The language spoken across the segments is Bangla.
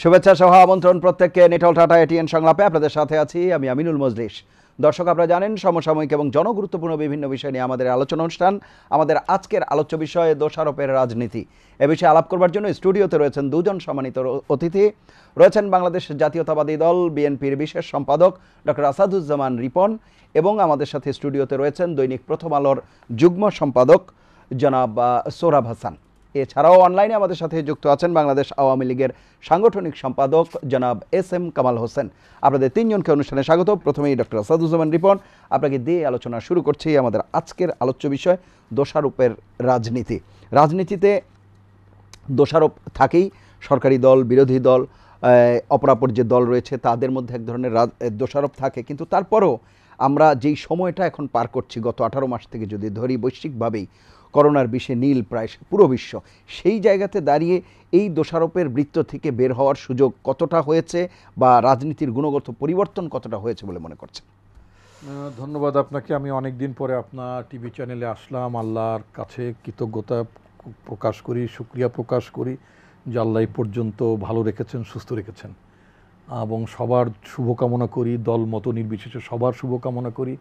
শুভেচ্ছা সহ আমন্ত্রণ প্রত্যেককে নিটল টাটা এটিএন সংলাপে আপনাদের সাথে আছি আমি আমিনুল মজলিস। দর্শক, আপনারা জানেন সমসাময়িক এবং জনগুরুত্বপূর্ণ বিভিন্ন বিষয় নিয়ে আমাদের আলোচনা অনুষ্ঠান। আমাদের আজকের আলোচ্য বিষয় দোষারোপের রাজনীতি। এ বিষয়ে আলাপ করবার জন্য স্টুডিওতে রয়েছেন দুজন সম্মানিত অতিথি। রয়েছেন বাংলাদেশ জাতীয়তাবাদী দল বিএনপির বিশেষ সম্পাদক ডক্টর আসাদুজ্জামান রিপন, এবং আমাদের সাথে স্টুডিওতে রয়েছেন দৈনিক প্রথম আলোর যুগ্ম সম্পাদক জনাব সোহরাব হাসান। এছাড়াও অনলাইনে আমাদের সাথে যুক্ত আছেন বাংলাদেশ আওয়ামী লীগের সাংগঠনিক সম্পাদক জনাব এস.এম. কামাল হোসেন। আপনাদের তিনজনকে অনুষ্ঠানে স্বাগত। প্রথমেই ডক্টর আসাদুজ্জামান রিপন, আপনাকে দিয়ে আলোচনা শুরু করছি। আমাদের আজকের আলোচ্য বিষয় দোষারোপের রাজনীতি। রাজনীতিতে দোষারোপ থাকেই, সরকারি দল, বিরোধী দল, অপরাপর যে দল রয়েছে তাদের মধ্যে এক ধরনের দোষারোপ থাকে। কিন্তু তারপরও আমরা যেই সময়টা এখন পার করছি, গত 18 মাস থেকে যদি ধরি, বৈশ্বিকভাবেই করোনার বিষে নীল প্রায় পুরো বিশ্ব, সেই জায়গাতে দাঁড়িয়ে এই দোষারোপের বৃত্ত থেকে বের হওয়ার সুযোগ কতটা হয়েছে বা রাজনীতির গুণগত পরিবর্তন কতটা হয়েছে বলে মনে করছেন? ধন্যবাদ আপনাকে। আমি অনেক দিন পরে আপনার টিভি চ্যানেলে আসলাম। আল্লাহর কাছে কৃতজ্ঞতা প্রকাশ করি, শুকরিয়া প্রকাশ করি যে আল্লাহ এই পর্যন্ত ভালো রেখেছেন, সুস্থ রেখেছেন, এবং সবার শুভকামনা করি, দল মত নির্বিশেষে সবার শুভকামনা করি,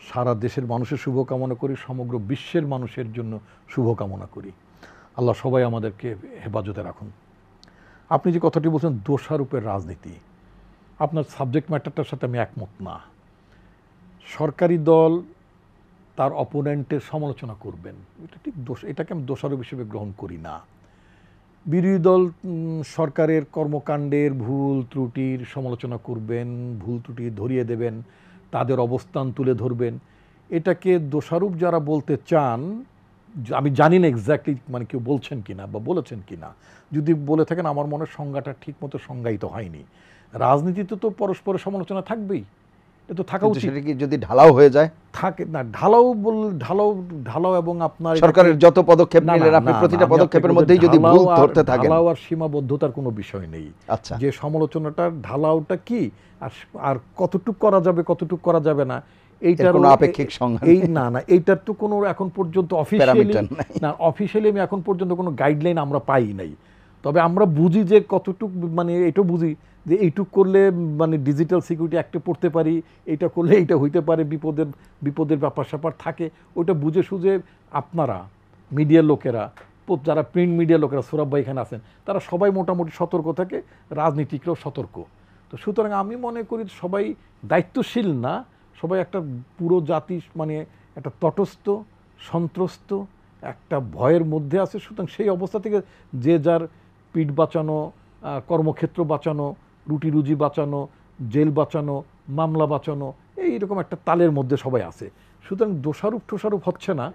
সারা দেশের মানুষের শুভকামনা করি, সমগ্র বিশ্বের মানুষের জন্য শুভকামনা করি। আল্লাহ সবাই আমাদেরকে হেফাজতে রাখুন। আপনি যে কথাটি বলছেন দোষারোপের রাজনীতি, আপনার সাবজেক্ট ম্যাটারটার সাথে আমি একমত না। সরকারি দল তার অপোনেন্টের সমালোচনা করবেন, এটা ঠিক এটাকে আমি দোষারোপ হিসেবে গ্রহণ করি না। বিরোধী দল সরকারের কর্মকাণ্ডের ভুল ত্রুটির সমালোচনা করবেন, ভুল ত্রুটি ধরিয়ে দেবেন, তাদের অবস্থান তুলে ধরবেন। এটাকে দোষারোপ যারা বলতে চান, আমি জানি না এক্স্যাক্টলি মানে কেউ বলছেন কিনা বা বলেছেন কিনা। যদি বলে থাকেন আমার মনে হয় সংজ্ঞাটা ঠিক মতো সংজ্ঞায়িত হয়নি। রাজনীতিতে তো পরস্পরের সমালোচনা থাকবেই, এটা তো থাকা উচিত। যদি ঢালাও হয়ে যায়, থাকে না ঢালাও এবং আপনার সরকারের যত পদক্ষেপ নিলেন আপনি প্রতিটা পদক্ষেপের মধ্যেই যদি ভুল ধরতে থাকেন, ঢালাও আর সীমাবদ্ধতার কোনো বিষয় নেই। আচ্ছা, যে সমালোচনাটার ঢালাওটা কি আর কতটুকু করা যাবে কতটুকু করা যাবে না, এইটার কোনো আপেক্ষিক সংজ্ঞা না এইটার তো কোনো এখন পর্যন্ত অফিসিয়ালি আমি এখন পর্যন্ত কোনো গাইডলাইন আমরা পাই নাই। তবে আমরা বুঝি যে কতটুকু, মানে এটাও বুঝি যে এইটুক করলে মানে ডিজিটাল সিকিউরিটি অ্যাক্টে পড়তে পারি, এইটা করলে এইটা হইতে পারে, বিপদের ব্যাপার স্যাপার থাকে। ওইটা বুঝে সুঝে আপনারা মিডিয়ার লোকেরা, যারা প্রিন্ট মিডিয়ার লোকেরা, সোহরাব ভাই এখানে আছেন, তারা সবাই মোটামুটি সতর্ক থাকে, রাজনীতিকরাও সতর্ক। তো সুতরাং আমি মনে করি সবাই দায়িত্বশীল না, সবাই একটা পুরো জাতি মানে একটা তটস্থ, সন্ত্রস্ত একটা ভয়ের মধ্যে আছে। সুতরাং সেই অবস্থা থেকে যে যার পিঠ বাঁচানো, কর্মক্ষেত্র বাঁচানো, রুটি রুজি বাঁচানো, জেল বাঁচানো, মামলা বাঁচানো, এইরকম একটা তালের মধ্যে সবাই আছে। সুতরাং দোষারোপ হচ্ছে না।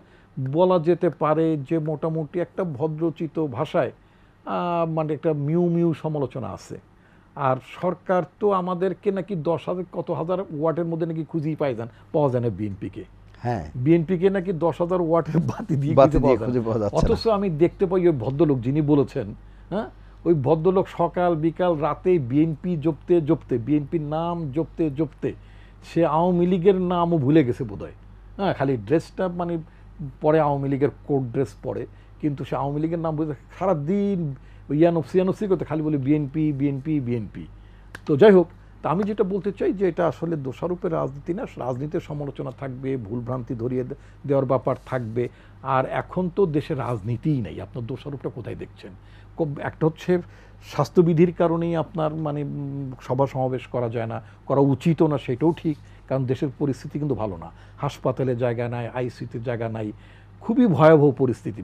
বলা যেতে পারে যে মোটামুটি একটা ভদ্রচিত ভাষায় মানে একটা মিউ সমালোচনা আছে। আর সরকার তো আমাদেরকে নাকি 10,000 কত হাজার ওয়ার্ডের মধ্যে নাকি খুঁজেই পাওয়া যায় না বিএনপিকে। হ্যাঁ, বিএনপিকে নাকি 10,000 ওয়ার্ডের বাতি দিয়ে খুঁজে পাওয়া যায়। অথচ আমি দেখতে পাই ওই ভদ্রলোক যিনি বলেছেন, হ্যাঁ, ওই ভদ্রলোক সকাল বিকাল রাতে বিএনপি জপতে বিএনপির নাম জপতে সে আওয়ামী লীগের নামও ভুলে গেছে বোধহয়। হ্যাঁ, খালি ড্রেসটা মানে পরে আওয়ামী লীগের কোড ড্রেস পরে, কিন্তু সে আওয়ামী লীগের নাম বুঝে সারাদিন ইয়ানফসি করতে খালি বলে বিএনপি। তো যাই হোক, তা আমি যেটা বলতে চাই যে এটা আসলে দোষারোপের রাজনীতি না। রাজনীতির সমালোচনা থাকবে, ভুলভ্রান্তি ধরিয়ে দেওয়ার ব্যাপার থাকবে। আর এখন তো দেশে রাজনীতিই নেই, আপনার দোষারোপটা কোথায় দেখছেন? একটা হচ্ছে স্বাস্থ্যবিধির কারণেই আপনার মানে সভা সমাবেশ করা যায় না, করা উচিতও না, সেটাও ঠিক, কারণ দেশের পরিস্থিতি কিন্তু ভালো না। হাসপাতালে জায়গা নাই, আইসিইউতে জায়গা নাই, খুবই ভয়াবহ পরিস্থিতি।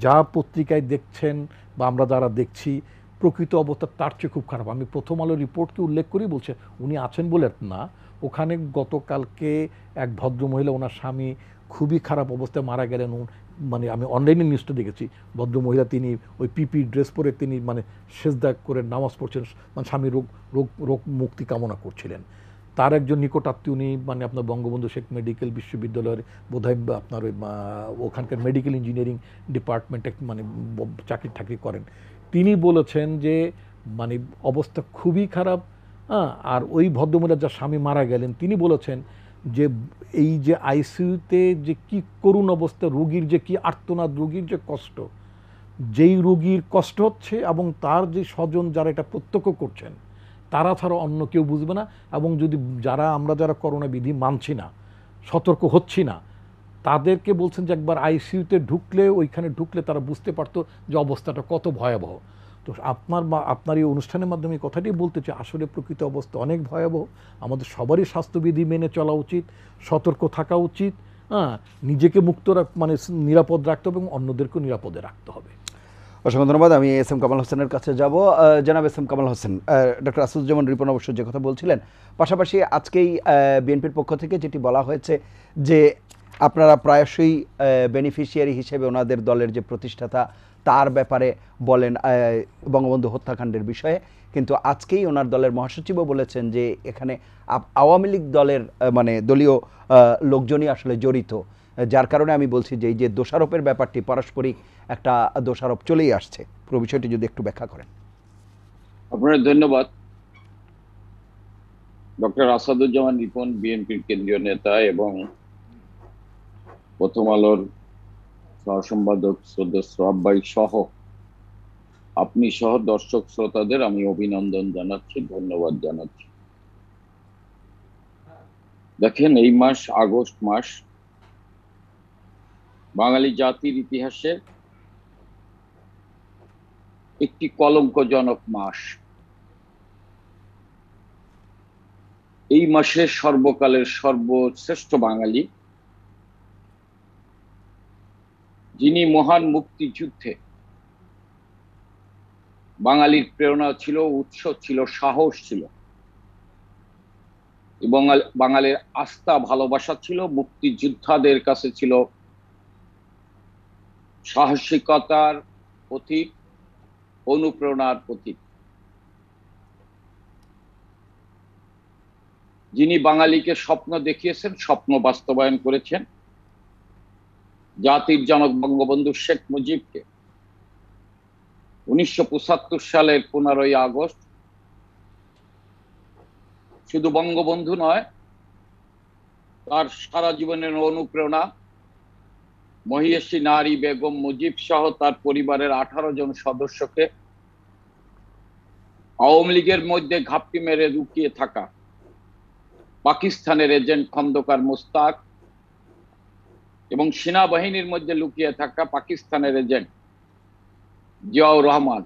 যা পত্রিকায় দেখছেন বা আমরা যারা দেখছি, প্রকৃত অবস্থা তার চেয়ে খুব খারাপ। আমি প্রথম আলো রিপোর্টকে উল্লেখ করেই বলছে, উনি আছেন বলে না, ওখানে গতকালকে এক ভদ্রমহিলা, ওনার স্বামী খুবই খারাপ অবস্থায় মারা গেলেন। মানে আমি অনলাইনে নিউজটা দেখেছি, ভদ্রমহিলা তিনি ওই পিপি ড্রেস পরে তিনি মানে সেজদা করে নামাজ পড়ছেন, মানে স্বামী রোগ মুক্তি কামনা করছিলেন। তার একজন নিকটাত্মীয়, উনি মানে আপনার বঙ্গবন্ধু শেখ মেডিকেল বিশ্ববিদ্যালয়ের বোধহয় আপনার ওই ওখানকার মেডিকেল ইঞ্জিনিয়ারিং ডিপার্টমেন্টে মানে চাকরি করেন। তিনি বলেছেন যে মানে অবস্থা খুবই খারাপ। আর ওই ভদ্রমহিলা যার স্বামী মারা গেলেন তিনি বলেছেন যে এই যে আইসিইউতে যে কি করুণ অবস্থা, রোগীর যে কি আর্তনাদ, রোগীর যে কষ্ট, যেই রোগীর কষ্ট হচ্ছে এবং তার যে স্বজন যারা এটা প্রত্যক্ষ করছেন তারা ছাড়া অন্য কেউ বুঝবে না। এবং যদি আমরা যারা করোনা বিধি মানছি না, সতর্ক হচ্ছি না, তাদেরকে বলছেন যে একবার আইসিইউতে ওইখানে ঢুকলে তারা বুঝতে পারতো যে অবস্থাটা কত ভয়াবহ। তো আপনার এই অনুষ্ঠানের মাধ্যমে এই কথাটি বলতে চাই, আসলে প্রকৃত অবস্থা অনেক ভয়াবহ। আমাদের সবারই স্বাস্থ্যবিধি মেনে চলা উচিত, সতর্ক থাকা উচিত, হ্যাঁ, নিজেকে মানে নিরাপদ রাখতে হবে এবং অন্যদেরকেও নিরাপদে রাখতে হবে। অসংখ্য ধন্যবাদ। আমি এস এম কামাল হোসেনের কাছে যাব। জনাব S M Kamal Hossain, doctor Asaduzzaman Ripon অবশ্য যে কথা বলছিলেন, পাশাপাশি আজকেই বিএনপির পক্ষ থেকে যেটি বলা হয়েছে যে আপনারা প্রায়শই বেনিফিশিয়ারি হিসেবে ওনাদের দলের যে প্রতিষ্ঠাতা তার ব্যাপারে বলেন বঙ্গবন্ধু হত্যাকাণ্ডের বিষয়ে, কিন্তু আজকেই ওনার দলের মহাসচিবও বলেছেন যে এখানে আওয়ামী লীগ দলের মানে দলীয় লোকজনই আসলে জড়িত, যার কারণে আমি বলছি যে এই যে দোষারোপের ব্যাপারটি পারস্পরিক একটা দোষারোপ চলেই আসছে। পুরো বিষয়টি যদি একটু ব্যাখ্যা করেন। আপনার ধন্যবাদ। ডক্টর আসাদুজ্জামান রিপন বিএনপির কেন্দ্রীয় নেতা এবং প্রথম আলোর সহসম্পাদক শ্রদ্ধেয় সোহাব ভাই সহ আপনি সহ দর্শক শ্রোতাদের আমি অভিনন্দন জানাচ্ছি, ধন্যবাদ জানাচ্ছি। দেখেন, এই মাস আগস্ট মাস বাঙালি জাতির ইতিহাসে একটি কলঙ্কজনক মাস। এই মাসে সর্বকালের সর্বশ্রেষ্ঠ বাঙালি, যিনি মহান মুক্তিযুদ্ধে বাঙালির প্রেরণা ছিল, উৎস ছিল, সাহস ছিল, এবং বাঙালির আস্থা ভালোবাসা ছিল, মুক্তিযোদ্ধাদের কাছে ছিল সাহসিকতার প্রতীক, অনুপ্রেরণার প্রতীক, যিনি বাঙালিকে স্বপ্ন দেখিয়েছেন, স্বপ্ন বাস্তবায়ন করেছেন, জাতির জনক বঙ্গবন্ধু শেখ মুজিবকে 1975 সালের 15ই আগস্ট শুধু বঙ্গবন্ধু নয়, তার সারা জীবনের অনুপ্রেরণা মহিয়সী নারী বেগম মুজিব সহ তার পরিবারের 18 জন সদস্যকে আওয়ামী লীগের মধ্যে ঘাপটি মেরে লুকিয়ে থাকা পাকিস্তানের এজেন্ট খন্দকার মোস্তাক এবং সেনাবাহিনীর মধ্যে লুকিয়ে থাকা পাকিস্তানের এজেন্ট জিয়াউর রহমান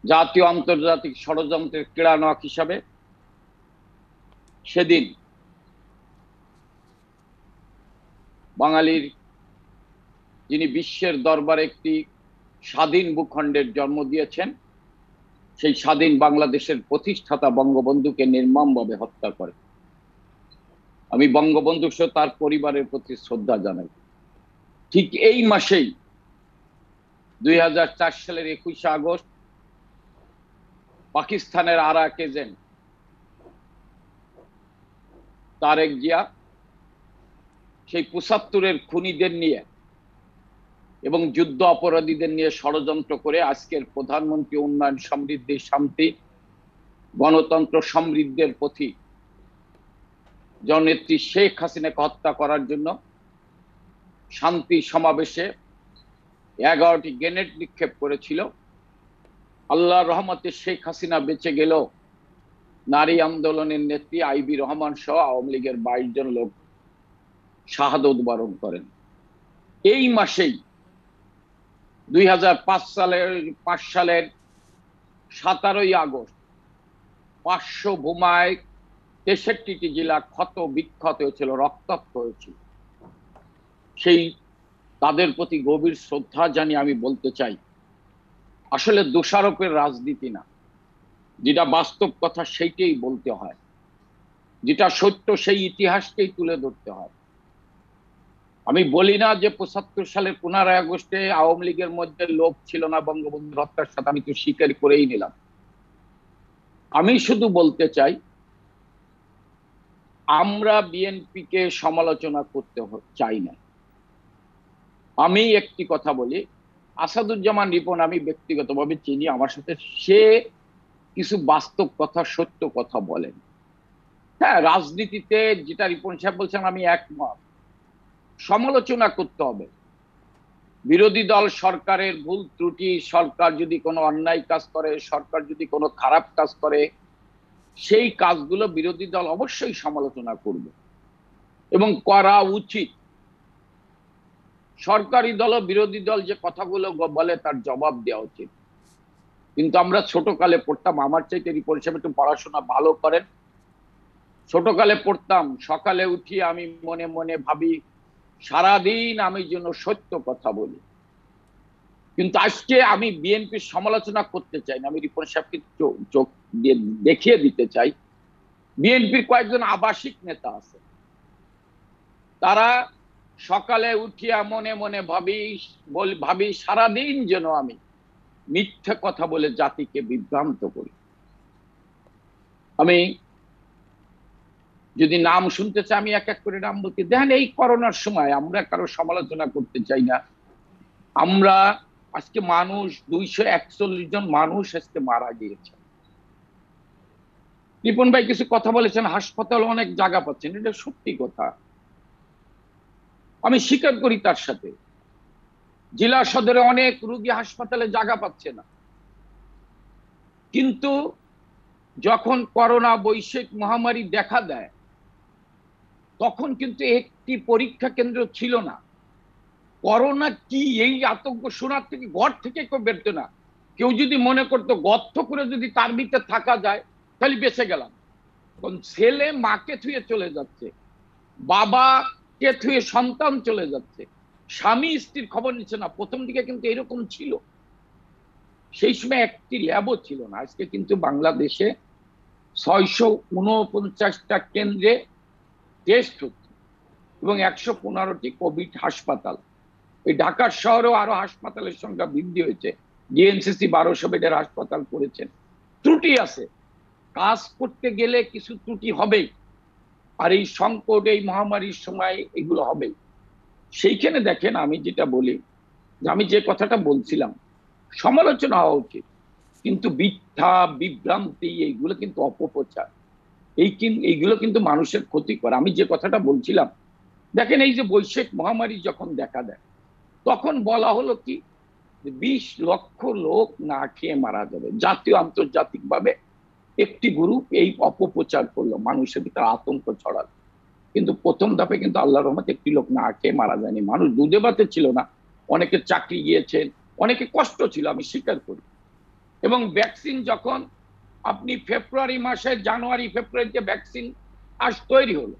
জাতীয় আন্তর্জাতিক ষড়যন্ত্রের ক্রীড়ানক হিসাবে সেদিন বাঙালির, যিনি বিশ্বের দরবারে একটি স্বাধীন ভূখণ্ডের জন্ম দিয়েছেন, সেই স্বাধীন বাংলাদেশের প্রতিষ্ঠাতা বঙ্গবন্ধুকে নির্মমভাবে হত্যা করে। আমি বঙ্গবন্ধু সহ তার পরিবারের প্রতি শ্রদ্ধা জানাই। ঠিক এই মাসেই 2004 সালের 21 আগস্ট পাকিস্তানের আর এক এজেন্ট তারেক জিয়া সেই 75-এর খুনিদের নিয়ে এবং যুদ্ধ অপরাধীদের নিয়ে ষড়যন্ত্র করে আজকের প্রধানমন্ত্রী উন্নয়ন, সমৃদ্ধি, শান্তি, গণতন্ত্র, সমৃদ্ধির পথে জননেত্রী শেখ হাসিনাকে হত্যা করার জন্য শান্তি সমাবেশে 11টি গ্রেনেড নিক্ষেপ করেছিল। আল্লাহর রহমতে শেখ হাসিনা বেঁচে গেল, নারী আন্দোলনের নেত্রী আইবি রহমান সহ আওয়ামী লীগের 22 জন লোক শাহাদত বরণ করেন। এই মাসেই 2005 সালের 17ই আগস্ট 500 বোমায় 63টি জেলা ক্ষত বিক্ষত হয়েছিল, রক্তাক্ত হয়েছিল। সেই তাদের প্রতি গভীর শ্রদ্ধা জানিয়ে আমি বলতে চাই, আসলে দোষারোপের রাজনীতি না, যেটা বাস্তব কথা সেইটাই বলতে হয়, যেটা সত্য সেই ইতিহাসকেই তুলে ধরতে হয়। আমি বলি না যে 75 সালের 15 আগস্টে আওয়ামী লীগের মধ্যে লোক ছিল না বঙ্গবন্ধুর হত্যার সাথে, আমি তো স্বীকার করেই নিলাম। আমি শুধু বলতে চাই, আমরা বিএনপিকে সমালোচনা করতে চাই না। আমি একটি কথা বলি, আসাদুজ্জামান রিপন আমি ব্যক্তিগতভাবে চিনি, আমার সাথে সে কিছু বাস্তব কথা, সত্য কথা বলেন। হ্যাঁ, রাজনীতিতে যেটা রিপন সাহেব বলছেন আমি একমত, সমালোচনা করতে হবে, বিরোধী দল সরকারের ভুল ত্রুটি, সরকার যদি কোনো অন্যায় কাজ করে, সরকার যদি কোনো খারাপ কাজ করে, সেই কাজগুলো বিরোধী দল অবশ্যই সমালোচনা করবে এবং করা উচিত। সরকারি দল ও বিরোধী দল যে কথাগুলো বলে তার জবাব দেওয়া উচিত। কিন্তু আমরা ছোটকালে পড়তাম, আমার চাইতে রিপোর্ট হিসেবে একটু পড়াশোনা ভালো করেন, ছোটকালে পড়তাম, সকালে উঠি আমি মনে মনে ভাবি সারাদিন আমি যেন সত্য কথা বলি। কিন্তু আজকে আমি বিএনপির সমালোচনা করতে চাই না, আমি রিপোর্ট সাহেবকে চোখ দিয়ে দেখিয়ে দিতে চাই বিএনপির কয়েকজন আবাসিক নেতা আছে, তারা সকালে উঠিয়া মনে মনে ভাবি সারাদিন যেন আমি মিথ্যা কথা বলে জাতিকে বিভ্রান্ত করি। আমি যদি নাম শুনতে চাই আমি এক এক করে নাম বলতে, দেখেন এই করোনার সময় আমরা কারো সমালোচনা করতে চাই না, আমরা আজকে মানুষ 241 জন মানুষ আজকে মারা গিয়েছে। রিপন ভাই কিছু কথা বলেছেন, হাসপাতাল অনেক জায়গা পাচ্ছেন, এটা সত্যি কথা, আমি স্বীকার করি তার সাথে। জেলা সদরে অনেক রোগী হাসপাতালে জায়গা পাচ্ছে না, কিন্তু যখন করোনা বৈশ্বিক মহামারী দেখা দেয় তখন কিন্তু একটি পরীক্ষা কেন্দ্র ছিল না। করোনা কি এই আতঙ্ক শোনার থেকে ঘর থেকে কেউ বেরতো না। কেউ যদি মনে করতো গর্ত করে যদি তার ভিতরে থাকা যায় তাহলে বেঁচে গেলাম, কারণ ছেলে মাকে থুয়ে চলে যাচ্ছে, বাবাকে থুয়ে সন্তান চলে যাচ্ছে, স্বামী স্ত্রীর খবর নিচ্ছে না। প্রথম দিকে কিন্তু এরকম ছিল, সেই সময় একটি ল্যাবও ছিল না। আজকে কিন্তু বাংলাদেশে 649টা কেন্দ্রে টেস্ট হচ্ছে এবং 115টি কোভিড হাসপাতাল। এই ঢাকা শহরেও আরো হাসপাতালের সংখ্যা বৃদ্ধি হয়েছে, ডিএনসিসি 1200 বেডের হাসপাতাল করেছেন। ত্রুটি আছে, কাজ করতে গেলে কিছু ত্রুটি হবেই, আর এই সংকট এই মহামারীর সময় এগুলো হবেই। সেইখানে দেখেন আমি যেটা বলি, আমি যে কথাটা বলছিলাম সমালোচনা হওয়া উচিত, কিন্তু মিথ্যা বিভ্রান্তি এইগুলো কিন্তু অপপ্রচার, এইগুলো কিন্তু মানুষের ক্ষতি করে। আমি যে কথাটা বলছিলাম, দেখেন এই যে বৈশ্বিক মহামারী যখন দেখা দেয় তখন বলা হলো কি 20 লক্ষ লোক না খেয়ে মারা যাবে, জাতীয় আন্তর্জাতিক ভাবে একটি গ্রুপ এই অপপ্রচার করলো, মানুষের ভিতরে আতঙ্ক ছড়ালো। কিন্তু প্রথম ধাপে কিন্তু আল্লাহর রহমতে একটি লোক না খেয়ে মারা যায়নি, মানুষ দুধে ভাতে ছিল না, অনেকে চাকরি গিয়েছেন, অনেকে কষ্ট ছিল, আমি স্বীকার করি। এবং ভ্যাকসিন যখন আপনি ফেব্রুয়ারি মাসে, জানুয়ারি ফেব্রুয়ারিতে ভ্যাকসিন তৈরি হলো,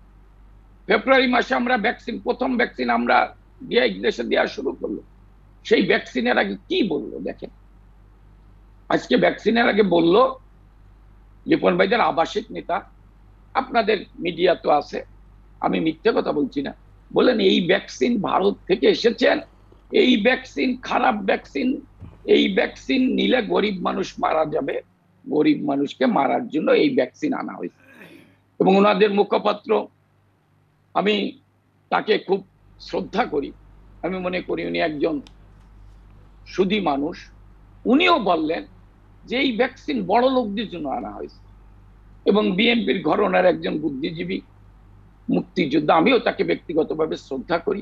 ফেব্রুয়ারি মাসে আমরা ভ্যাকসিন, প্রথম ভ্যাকসিন আমরা দেশে দেওয়া শুরু করলো। সেই ভ্যাকসিনের আগে কি বললো দেখেন, আজকে ভ্যাকসিনের আগে বললো রিপন ভাইদের আবাসিক নেতা, আপনাদের মিডিয়া তো আছে, আমি মিথ্যে কথা বলছি না, বলেন এই ভ্যাকসিন ভারত থেকে এসেছেন, এই ভ্যাকসিন খারাপ ভ্যাকসিন, এই ভ্যাকসিন নিলে গরিব মানুষ মারা যাবে, গরিব মানুষকে মারার জন্য এই ভ্যাকসিন আনা হয়েছে। এবং ওনাদের মুখপাত্র, আমি তাকে খুব শ্রদ্ধা করি, আমি মনে করি উনি একজন সুধী মানুষ, উনিও বললেন যে এই ভ্যাকসিন বড় লোকদের জন্য আনা হয়েছে। এবং বিএনপির ঘরানার একজন বুদ্ধিজীবী, মুক্তিযোদ্ধা, আমিও তাকে ব্যক্তিগতভাবে শ্রদ্ধা করি,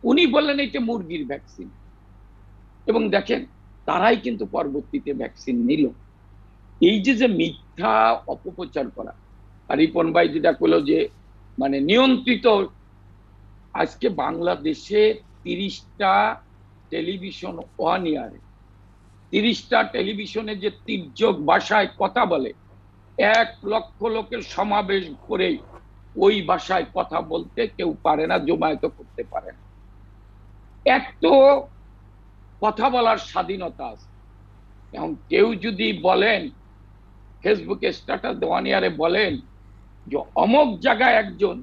উনি বললেন এটা মুরগির ভ্যাকসিন। এবং দেখেন তারাই কিন্তু পরবর্তীতে ভ্যাকসিন নিল। এই যে মিথ্যা অপপ্রচার করা, আর রিপন ভাই যেটা করলো যে মানে নিয়ন্ত্রিত, আজকে বাংলাদেশে 30টা টেলিভিশন ওয়ান ইয়ারে 30টা টেলিভিশনে যে তির্যক ভাষায় কথা বলে, 1 লক্ষ লোকের সমাবেশ করে ওই ভাষায় কথা বলতে কেউ পারে না, জমায়েত করতে পারে না। এত কথা বলার স্বাধীনতা আছে। এখন কেউ যদি বলেন ফেসবুকে স্ট্যাটাস ওয়ান ইয়ারে বলেন যে অমুক জায়গায় একজন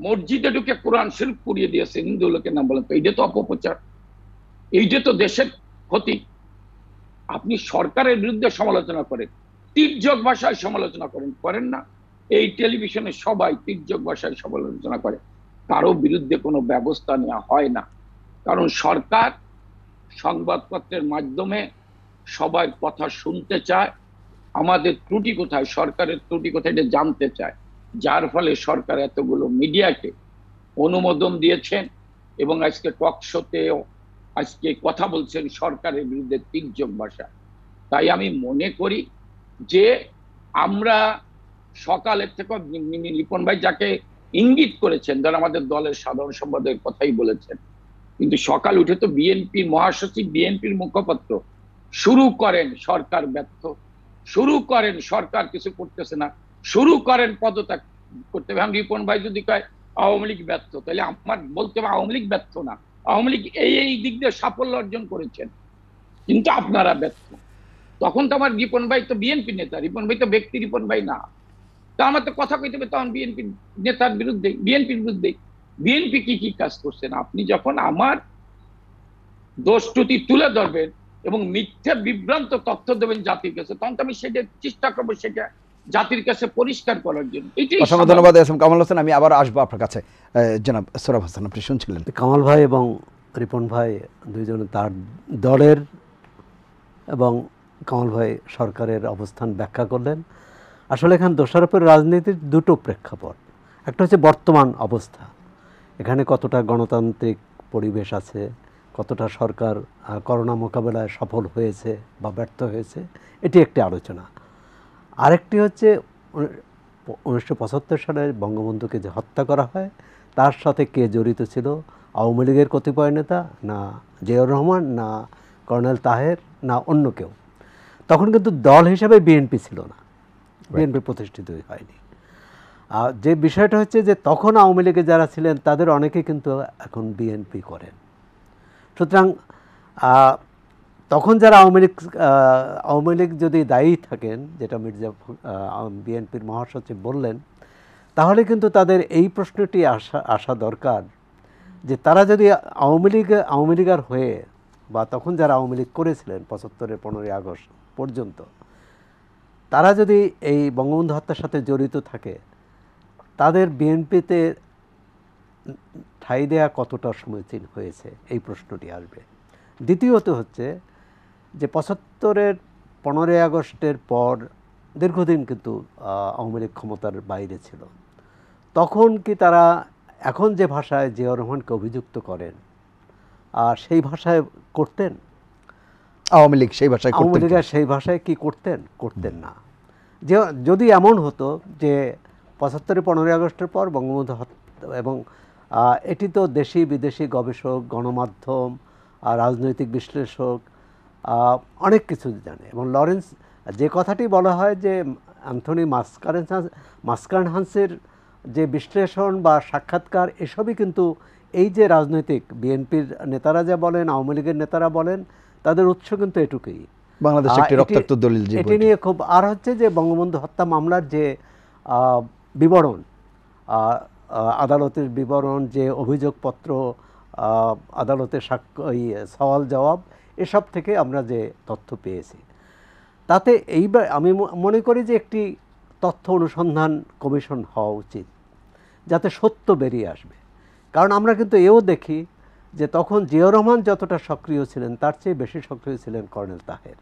মসজিদে ঢুকে কোরআন শরীফ পুড়িয়ে দিয়েছে, হিন্দু লোকের নাম বলেন, তো এইটা তো অপপ্রচার, এইটা তো দেশের ক্ষতি। আপনি সরকারের বিরুদ্ধে সমালোচনা করেন, তির্যক ভাষায় সমালোচনা করেন না। এই টেলিভিশনে সবাই তির্যক ভাষায় সমালোচনা করে, কারো বিরুদ্ধে কোনো ব্যবস্থা নেওয়া হয় না, কারণ সরকার সংবাদপত্রের মাধ্যমে সবার কথা শুনতে চায়, আমাদের ত্রুটি কোথায়, সরকারের ত্রুটি কোথায় এটা জানতে চায়, যার ফলে সরকার এতগুলো মিডিয়াকে অনুমোদন দিয়েছেন। এবং আজকে টক শোতে আজকে কথা বলছেন সরকারের বিরুদ্ধে তির্যক ভাষা। তাই আমি মনে করি যে আমরা সকালের থেকে রিপন ভাই যাকে ইঙ্গিত করেছেন, যারা আমাদের দলের সাধারণ সম্পাদকের কথাই বলেছেন, কিন্তু সকাল উঠে তো বিএনপির মহাসচিব, বিএনপির মুখপাত্র শুরু করেন সরকার ব্যর্থ, শুরু করেন সরকার কিছু করতেছে না, শুরু করেন পদত্যাগ করতে হবে। রিপন ভাই যদি কয় আওয়ামী লীগ ব্যর্থ, তাহলে আমার বলতে হবে আওয়ামী লীগ ব্যর্থ না, আওয়ামী লীগ এই দিক দিয়ে সাফল্য অর্জন করেছেন, কিন্তু আপনারা ব্যর্থ। তখন তো আমার রিপন ভাই তো বিএনপি নেতা, রিপন ভাই তো ব্যক্তি রিপন ভাই না। তা আমার তো কথা কইতে হবে তখন বিএনপি নেতার বিরুদ্ধে, বিএনপির বিরুদ্ধে। বিএনপি কি কি কাজ করছেন আপনি যখন আমার দোষ ত্রুটি তুলে ধরবেন এবং মিথ্যা বিভ্রান্ত তথ্য দেবেন জাতির কাছে, তখন তো আমি সেটা চেষ্টা করবো সেটা জাতির কাছে পরিষ্কার করার জন্য। অসংখ্য ধন্যবাদ এস এম কামাল হোসেন। আমি আবার আসবো আপনার কাছে। জনাব সোহরাব হোসেন, আপনি শুনছিলেন কামাল ভাই এবং রিপন ভাই দুইজনে তার দলের এবং কামাল ভাই সরকারের অবস্থান ব্যাখ্যা করলেন। আসলে এখানে দোষারোপের রাজনীতির দুটো প্রেক্ষাপট। একটা হচ্ছে বর্তমান অবস্থা, এখানে কতটা গণতান্ত্রিক পরিবেশ আছে, কতটা সরকার করোনা মোকাবেলায় সফল হয়েছে বা ব্যর্থ হয়েছে, এটি একটি আলোচনা। আরেকটি হচ্ছে 1975 সালে বঙ্গবন্ধুকে যে হত্যা করা হয় তার সাথে কে জড়িত ছিল, আওয়ামী লীগের কতিপয় নেতা, না জিয়াউর রহমান, না কর্নেল তাহের, না অন্য কেউ। তখন কিন্তু দল হিসেবে বিএনপি ছিল না, বিএনপি প্রতিষ্ঠিত হয়নি। যে বিষয়টা হচ্ছে যে তখন আওয়ামী লীগে যারা ছিলেন তাদের অনেকে কিন্তু এখন বিএনপি করেন। সুতরাং তখন যারা আওয়ামী লীগ যদি দায়ী থাকেন, যেটা মির্জা বিএনপির মহাসচিব বললেন, তাহলে কিন্তু তাদের এই প্রশ্নটি আসা দরকার যে তারা যদি আওয়ামী লীগার হয়ে বা তখন যারা আওয়ামী লীগ করেছিলেন 75-এর 15ই আগস্ট পর্যন্ত, তারা যদি এই বঙ্গবন্ধু হত্যার সাথে জড়িত থাকে, তাদের বিএনপিতে ঠাঁই দেয়া কতটা সমীচীন হয়েছে, এই প্রশ্নটি আসবে। দ্বিতীয়ত হচ্ছে যে 75-এর 15ই আগস্টের পর দীর্ঘদিন কিন্তু আওয়ামী লীগ ক্ষমতার বাইরে ছিল। তখন কি তারা এখন যে ভাষায় জিয়াউর রহমানকে অভিযুক্ত করেন সেই ভাষায় করতেন? আওয়ামী লীগ সেই ভাষায় আওয়ামী লীগের সেই ভাষায় কি করতেন না। যে যদি এমন হতো যে 75-এর 15ই আগস্টের পর বঙ্গবন্ধু হত্যা, এবং এটি তো দেশি বিদেশি গবেষক, গণমাধ্যম, রাজনৈতিক বিশ্লেষক অনেক কিছু জানে, এবং লরেন্স যে কথাটি বলা হয় যে অ্যান্থনি মাস্কারনহান্সের যে বিশ্লেষণ বা সাক্ষাৎকার, এসবই কিন্তু এই যে রাজনৈতিক বিএনপির নেতারা যা বলেন, আওয়ামী লীগের নেতারা বলেন, তাদের উৎস কিন্তু এটুকুই, বাংলাদেশ একটি রক্তাক্ত দলিল। এটি নিয়ে খুব আর হচ্ছে যে বঙ্গবন্ধু হত্যা মামলার যে বিবরণ, আদালতের বিবরণ, যে অভিযোগপত্র, আদালতের সওয়াল জবাব, এসব থেকে আমরা যে তথ্য পেয়েছি, তাতে এইবার আমি মনে করি যে একটি তথ্য অনুসন্ধান কমিশন হওয়া উচিত, যাতে সত্য বেরিয়ে আসবে। কারণ আমরা কিন্তু এও দেখি যে তখন জিয়াউর রহমান যতটা সক্রিয় ছিলেন তার চেয়ে বেশি সক্রিয় ছিলেন কর্নেল তাহের,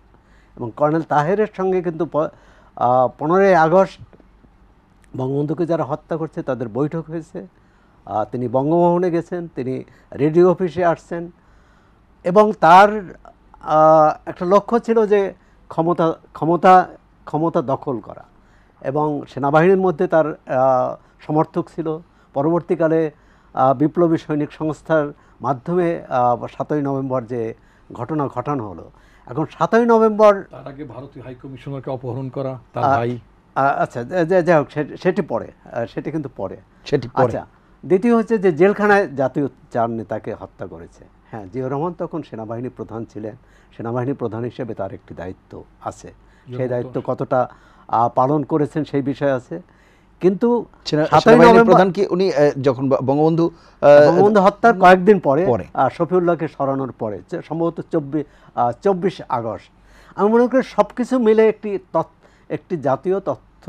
এবং কর্নেল তাহেরের সঙ্গে কিন্তু 15ই আগস্ট বঙ্গবন্ধুকে যারা হত্যা করছে তাদের বৈঠক হয়েছে, তিনি বঙ্গভবনে গেছেন, তিনি রেডিও অফিসে আসছেন, এবং তার একটা লক্ষ্য ছিল যে ক্ষমতা দখল করা, এবং সেনাবাহিনীর মধ্যে তার সমর্থক ছিল। পরবর্তীকালে বিপ্লবী সৈনিক সংস্থার মাধ্যমে 7ই নভেম্বর যে ঘটনা ঘটানো হলো, এখন 7ই নভেম্বর তার আগে ভারতীয় হাইকমিশনারকে অপহরণ করা, তার ভাই, আচ্ছা যাই হোক, সেটি পরে, সেটি কিন্তু পরে। আচ্ছা, দ্বিতীয় হচ্ছে যে জেলখানায় জাতীয় 4 নেতাকে হত্যা করেছে। হ্যাঁ, জিয়াউর রহমান তখন সেনাবাহিনী প্রধান ছিলেন, সেনাবাহিনী প্রধান হিসেবে তার একটি দায়িত্ব আছে, সেই দায়িত্ব কতটা পালন করেছেন সেই বিষয় আছে। কিন্তু 7ই নভেম্বর প্রধান কি উনি যখন বঙ্গবন্ধু হত্যার কয়েকদিন পরে শফিউল্লাহকে সরানোর পরে, সম্ভবত 24 আগস্ট, আমি মনে করি সব কিছু মিলে একটি জাতীয় তথ্য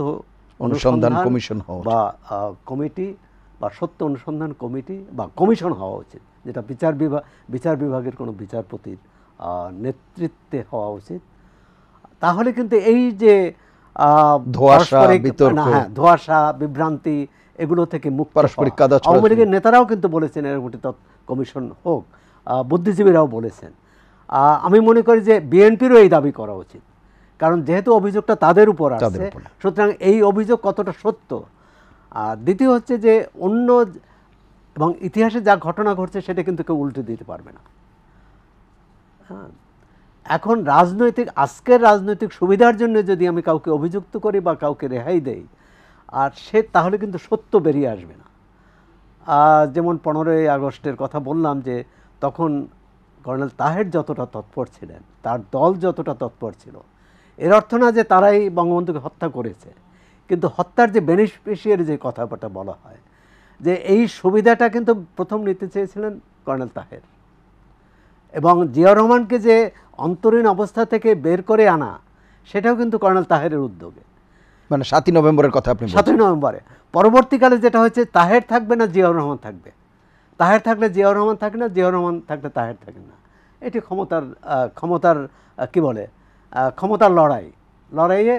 অনুসন্ধান কমিশন বা কমিটি বা সত্য অনুসন্ধান কমিটি বা কমিশন হওয়া উচিত, যেটা বিচার বিভাগের কোনো বিচারপতির নেতৃত্বে হওয়া উচিত। তাহলে কিন্তু এই যে ধোঁয়াশা, বিভ্রান্তি, এগুলো থেকে মুক্ত। আওয়ামী লীগের নেতারাও কিন্তু বলেছেন এরকম একটি কমিশন হোক। বুদ্ধিজীবীরাও বলেছেন। আমি মনে করি যে বিএনপিরও এই দাবি করা উচিত, কারণ যেহেতু অভিযোগটা তাদের উপর আসছে, সুতরাং এই অভিযোগ কতটা সত্য। আর দ্বিতীয় হচ্ছে যে অন্য এবং ইতিহাসে যা ঘটনা ঘটছে সেটা কিন্তু কেউ উল্টে দিতে পারবে না। হ্যাঁ, এখন আজকের রাজনৈতিক সুবিধার জন্য যদি আমি কাউকে অভিযুক্ত করি বা কাউকে রেহাই দেই, আর তাহলে কিন্তু সত্য বেরিয়ে আসবে না। যেমন 15ই আগস্টের কথা বললাম, যে তখন কর্নেল তাহের যতটা তৎপর ছিলেন, তার দল যতটা তৎপর ছিল, এর অর্থ না যে তারাই বঙ্গবন্ধুকে হত্যা করেছে, কিন্তু হত্যার যে বেনিফিশিয়ারি যে কথাটা বলা হয়, যে এই সুবিধাটা কিন্তু প্রথম নিতে চেয়েছিলেন কর্নেল তাহের, এবং জিয়াউর রহমানকে যে অন্তরীণ অবস্থা থেকে বের করে আনা, সেটাও কিন্তু কর্নেল তাহেরের উদ্যোগে। মানে 7ই নভেম্বরের কথা আপনি বলছেন। 7ই নভেম্বরে পরবর্তীকালে যেটা হয়েছে, তাহের থাকবে না জিয়াউর রহমান থাকবে, তাহের থাকলে জিয়াউর রহমান থাকে না, জিয়াউর রহমান থাকলে তাহের থাকে না। এটি ক্ষমতার কি বলে, ক্ষমতার লড়াইয়ে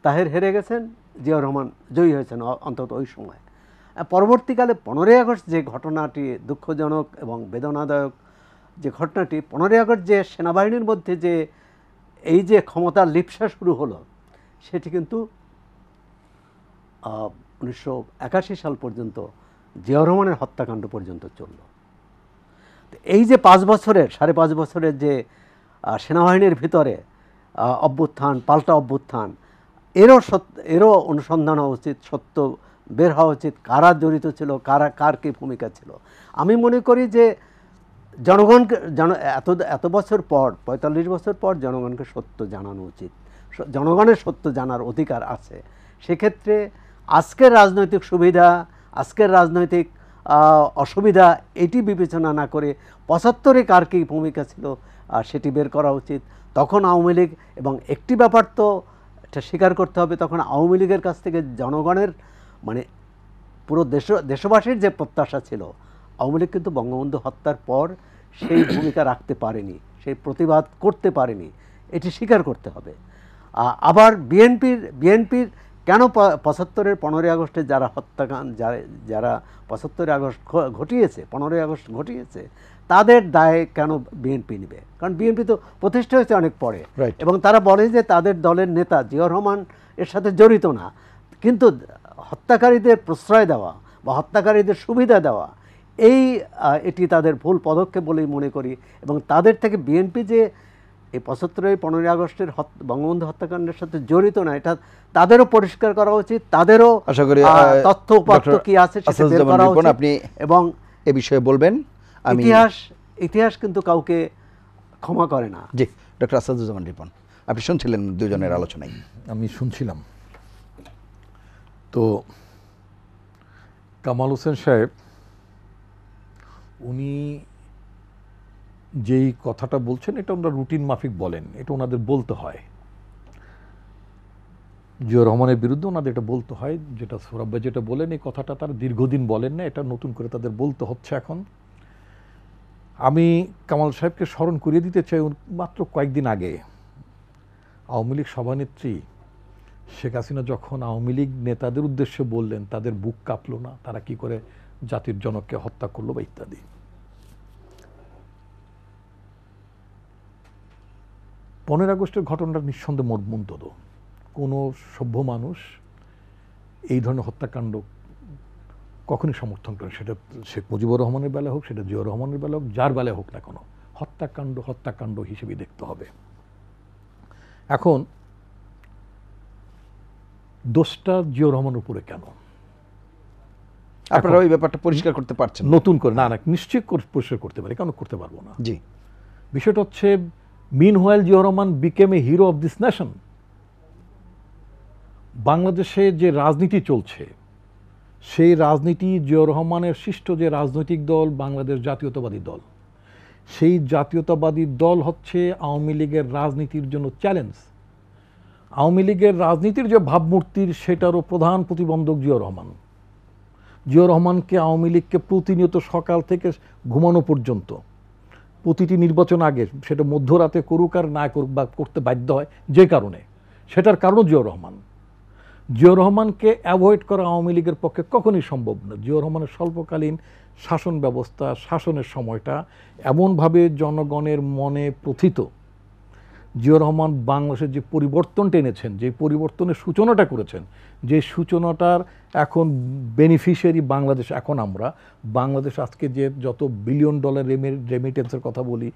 তাহের হেরে গেছেন, জিয়াউর রহমান জয়ী হয়েছেন অন্তত ওই সময়। পরবর্তীকালে 15ই আগস্ট যে ঘটনাটি দুঃখজনক এবং বেদনাদায়ক, যে ঘটনাটি 15ই আগস্ট যে সেনাবাহিনীর মধ্যে যে এই যে ক্ষমতার লিপ্সা শুরু হলো, সেটি কিন্তু 1981 সাল পর্যন্ত জিয়াউর রহমানের হত্যাকাণ্ড পর্যন্ত চলল। এই যে 5.5 বছরের যে সেনাবাহিনীর ভিতরে অভ্যুত্থান, পাল্টা অভ্যুত্থান, এরও অনুসন্ধান হওয়া উচিত, সত্য বের হওয়া উচিত, কারা জড়িত ছিল, কার কী ভূমিকা ছিল। আমি মনে করি যে জনগণকে এত বছর পর, 45 বছর পর জনগণকে সত্য জানানো উচিত। জনগণের সত্য জানার অধিকার আছে। সেক্ষেত্রে আজকের রাজনৈতিক সুবিধা, আজকের রাজনৈতিক অসুবিধা, এটি বিবেচনা না করে 75-এ কার কী ভূমিকা ছিল সেটি বের করা উচিত। তখন আওয়ামী লীগ, এবং একটি ব্যাপার তো এটা স্বীকার করতে হবে, তখন আওয়ামী লীগের কাছ থেকে জনগণের মানে পুরো দেশবাসীর যে প্রত্যাশা ছিল, আওয়ামী লীগ কিন্তু বঙ্গবন্ধু হত্যার পর সেই ভূমিকা রাখতে পারেনি, সেই প্রতিবাদ করতে পারেনি, এটি স্বীকার করতে হবে। আবার বিএনপির কেন 75-এর 15ই আগস্টে যারা হত্যাকাণ্ড, যারা 75 আগস্ট ঘটিয়েছে, 15ই আগস্ট ঘটিয়েছে, তাদের দায় কেন বিএনপি নেবে? কারণ বিএনপি তো প্রতিষ্ঠা হয়েছে অনেক পরে, এবং তারা বলে যে তাদের দলের নেতা জিয়াউর রহমান এর সাথে জড়িত না, কিন্তু হত্যাকারীদের প্রশ্রয় দেওয়া বা হত্যাকারীদের সুবিধা দেওয়া, এটি তাদের ভুল পদক্ষেপ বলেই মনে করি। এবং তাদের থেকে বিএনপি যে এই 75-ই 15ই আগস্টের বঙ্গবন্ধু হত্যাকাণ্ডের সাথে জড়িত না, এটা তাদেরও পরিষ্কার করা উচিত, তাদেরও আশা করি তথ্য উপাত্ত কি আছে সেটা বের করা উচিত। আপনি এবং এ বিষয়ে বলবেন। ইতিহাস কিন্তু কাউকে ক্ষমা করে না। জি, ডক্টর আসাদুজ্জামান রিপন, আপনি শুনছিলেন দুজনের আলোচনায়। আমি শুনছিলাম। তো কামাল হোসেন সাহেব উনি যেই কথাটা বলছেন, এটা ওনারা রুটিন মাফিক বলেন, এটা ওনাদের বলতে হয়। জিয়াউর রহমানের বিরুদ্ধে ওনাদের এটা বলতে হয়, যেটা সৌরভ ভাই যেটা বলেন, এই কথাটা তারা দীর্ঘদিন বলেন না, এটা নতুন করে তাদের বলতে হচ্ছে এখন। আমি কামাল সাহেবকে স্মরণ করিয়ে দিতে চাই, মাত্র কয়েকদিন আগে আওয়ামী লীগ সভানেত্রী শেখ হাসিনা যখন আওয়ামী লীগ নেতাদের উদ্দেশ্যে বললেন, তাদের বুক কাঁপলো না, তারা কি করে জাতির জনককে হত্যা করলো বা ইত্যাদি। পনেরো আগস্টের ঘটনাটা নিঃসন্দেহে মর্মন্তুদ। কোনো সভ্য মানুষ এই ধরনের হত্যাকাণ্ড কখনই সমর্থন করে, সেটা শেখ মুজিবুর রহমানের বেলা হোক, সেটা জিয়াউর রহমানের বেলা হোক, যার বেলায় হোক না কোনো, হত্যাকাণ্ড হিসেবে দেখতে হবে। এখন দোষটা জিয়াউর রহমানের উপরে কেন? আপনারা ওই ব্যাপারটা পরিষ্কার করতে পারছেন নতুন করে? না, নিশ্চয়ই পরিষ্কার করতে পারি, কেন করতে পারবো না? জি, বিষয়টা হচ্ছে, meanwhile Ziaur Rahman became A hero of this nation. বাংলাদেশে যে রাজনীতি চলছে, সেই রাজনীতি, জিয়াউর রহমানের সৃষ্ট যে রাজনৈতিক দল বাংলাদেশ জাতীয়তাবাদী দল, সেই জাতীয়তাবাদী দল হচ্ছে আওয়ামী লীগের রাজনীতির জন্য চ্যালেঞ্জ। আওয়ামী লীগের রাজনীতির যে ভাবমূর্তির, সেটারও প্রধান প্রতিবন্ধক জিয়াউর রহমান। জিয়াউর রহমানকে আওয়ামী লীগকে প্রতিনিয়ত সকাল থেকে ঘুমানো পর্যন্ত, প্রতিটি নির্বাচন আগে, সেটা মধ্যরাতে করুক আর না করুক বা করতে বাধ্য হয় যে কারণে, সেটার কারণও জিয়াউর রহমান। জিয়াউর রহমানকে অ্যাভয়েড করা আওয়ামী লীগের পক্ষে কখনই সম্ভব না। জিয়াউর রহমানের স্বল্পকালীন শাসন ব্যবস্থা, শাসনের সময়টা এমনভাবে জনগণের মনে প্রথিত। জিয়াউর রহমান বাংলাদেশের যে পরিবর্তনটা এনেছেন, যে পরিবর্তনের সূচনাটা করেছেন, যে সূচনাটার এখন বেনিফিশিয়ারি বাংলাদেশ। এখন আমরা বাংলাদেশ আজকে যে যত বিলিয়ন ডলার রেমিটেন্সের কথা বলি,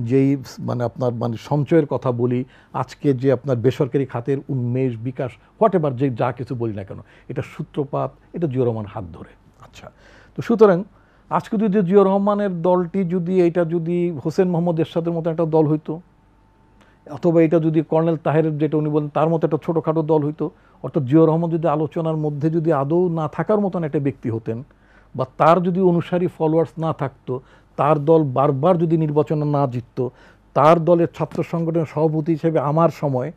যেই মানে আপনার মানে সঞ্চয়ের কথা বলি, আজকে যে আপনার বেসরকারি খাতের উন্মেষ, বিকাশ, হোয়াট এভার যে যা কিছু বলি না কেন, এটা সূত্রপাত এটা জিয়াউর রহমান হাত ধরে। আচ্ছা, তো সুতরাং আজকে যদি জিয়াউর রহমানের দলটি যদি এটা যদি হোসেন মোহাম্মদ এরশাদের মতো একটা দল হইতো, অথবা এটা যদি কর্নেল তাহেরের যেটা উনি বলেন তার মতো একটা ছোটোখাটো দল হইতো, অর্থাৎ জিয়াউর রহমান যদি আলোচনার মধ্যে যদি আদৌ না থাকার মতন একটা ব্যক্তি হতেন, বা তার যদি অনুসারী ফলোয়ার্স না থাকতো, তার দল বারবার যদি নির্বাচনে না জিততো, তার দলের ছাত্র সংগঠনের সভাপতি হিসেবে আমার সময়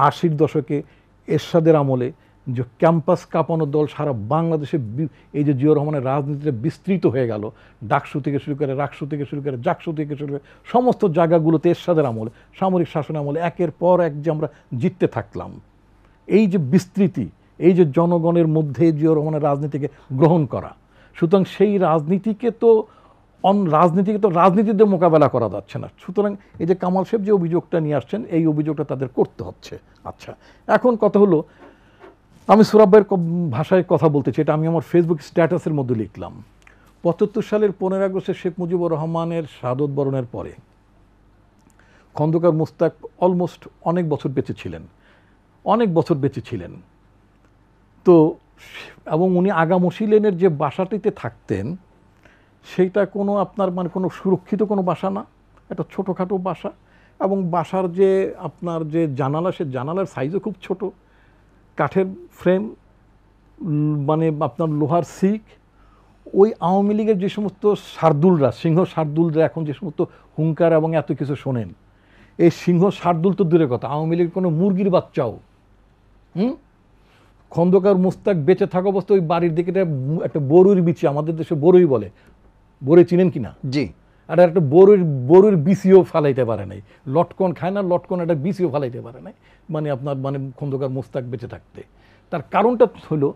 80-র দশকে এরশাদের আমলে যে ক্যাম্পাস কাঁপানো দল সারা বাংলাদেশে এই যে জিয়াউর রহমানের রাজনীতিতে বিস্তৃত হয়ে গেল, ডাকসু থেকে শুরু করে রাকসু থেকে শুরু করে জাকসু থেকে শুরু করে সমস্ত জায়গাগুলোতে এরশাদের আমলে, সামরিক শাসন আমলে একের পর এক যে আমরা জিততে থাকলাম, এই যে বিস্তৃতি, এই যে জনগণের মধ্যে জিয়াউর রহমানের রাজনীতিকে গ্রহণ করা, সুতরাং সেই রাজনীতিকে তো রাজনীতিতে মোকাবেলা করা যাচ্ছে না। সুতরাং এই যে কামাল সাহেব যে অভিযোগটা নিয়ে আসছেন, এই অভিযোগটা তাদের করতে হচ্ছে। আচ্ছা, এখন কথা হলো, আমি সুরাব্বের ভাষায় কথা বলতে চাই, এটা আমি আমার ফেসবুক স্ট্যাটাসের মধ্যে লিখলাম। ৭৫ সালের 15 আগস্টে শেখ মুজিবুর রহমানের শাহাদত বরণের পরে খন্দকার মুস্তাক অলমোস্ট অনেক বছর বেঁচে ছিলেন। তো এবং উনি আগামসি লেনের যে বাসাটিতে থাকতেন, সেইটা কোনো আপনার মানে কোনো সুরক্ষিত কোনো বাসা না, একটা ছোটোখাটো বাসা, এবং বাসার যে আপনার যে জানালা, সে জানালার সাইজও খুব ছোট, কাঠের ফ্রেম, মানে আপনার লোহার সিক। ওই আওয়ামী লীগের যে সমস্ত শার্দুলরা, সিংহ শার্দুলরা এখন যে সমস্ত হুঙ্কার এবং এত কিছু শোনেন, এই সিংহ শার্দুল তো দূরের কথা, আওয়ামী লীগের কোনো মুরগির বাচ্চাও খন্দকার মুস্তাক বেঁচে থাকা অবস্থা ওই বাড়ির দিকে একটা বরুর বিচি, আমাদের দেশে বরুই বলে, বরুই চিনেন কিনা? জি। আর একটা বরুর বিচিও ফালাইতে পারে নাই, লটকন খায় না, লটকন একটা বিচিও ফালাইতে পারে নাই, মানে আপনার মানে খন্দকার মুস্তাক বেঁচে থাকতে। তার কারণটা হলো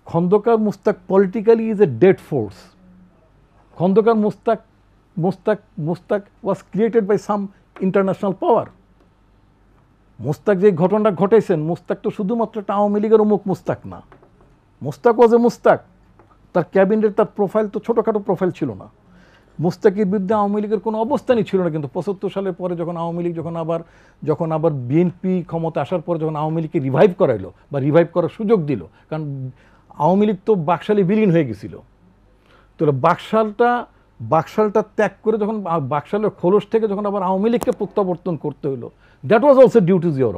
Khondaker Mushtaq politically is a dead force. Khondaker Mushtaq was created by some international power. Mushtaq যে ঘটনাটা ঘটাইছেন, মুস্তাক তো শুধুমাত্র একটা আওয়ামী লীগের অমুক মুস্তাক না, মুস্তাক ওয়াজ এ মুস্তাক। তার ক্যাবিনেট, তার প্রোফাইল তো ছোটোখাটো প্রোফাইল ছিল না। মুস্তাকের বিরুদ্ধে আওয়ামী লীগের কোনো অবস্থানই ছিল না, কিন্তু ৭৫ সালের পরে যখন আওয়ামী লীগ যখন আবার বিএনপি ক্ষমতা আসার পরে যখন আওয়ামী লীগকে রিভাইভ করাইলো বা রিভাইভ করার সুযোগ দিল, কারণ আওয়ামী লীগ তো বাকশালে বিলীন হয়ে গেছিল, তো বাকশালটা ত্যাগ করে যখন বাকশালের খোলস থেকে যখন আবার আওয়ামী লীগকে প্রত্যাবর্তন করতে হলো, that was also due to Ziaur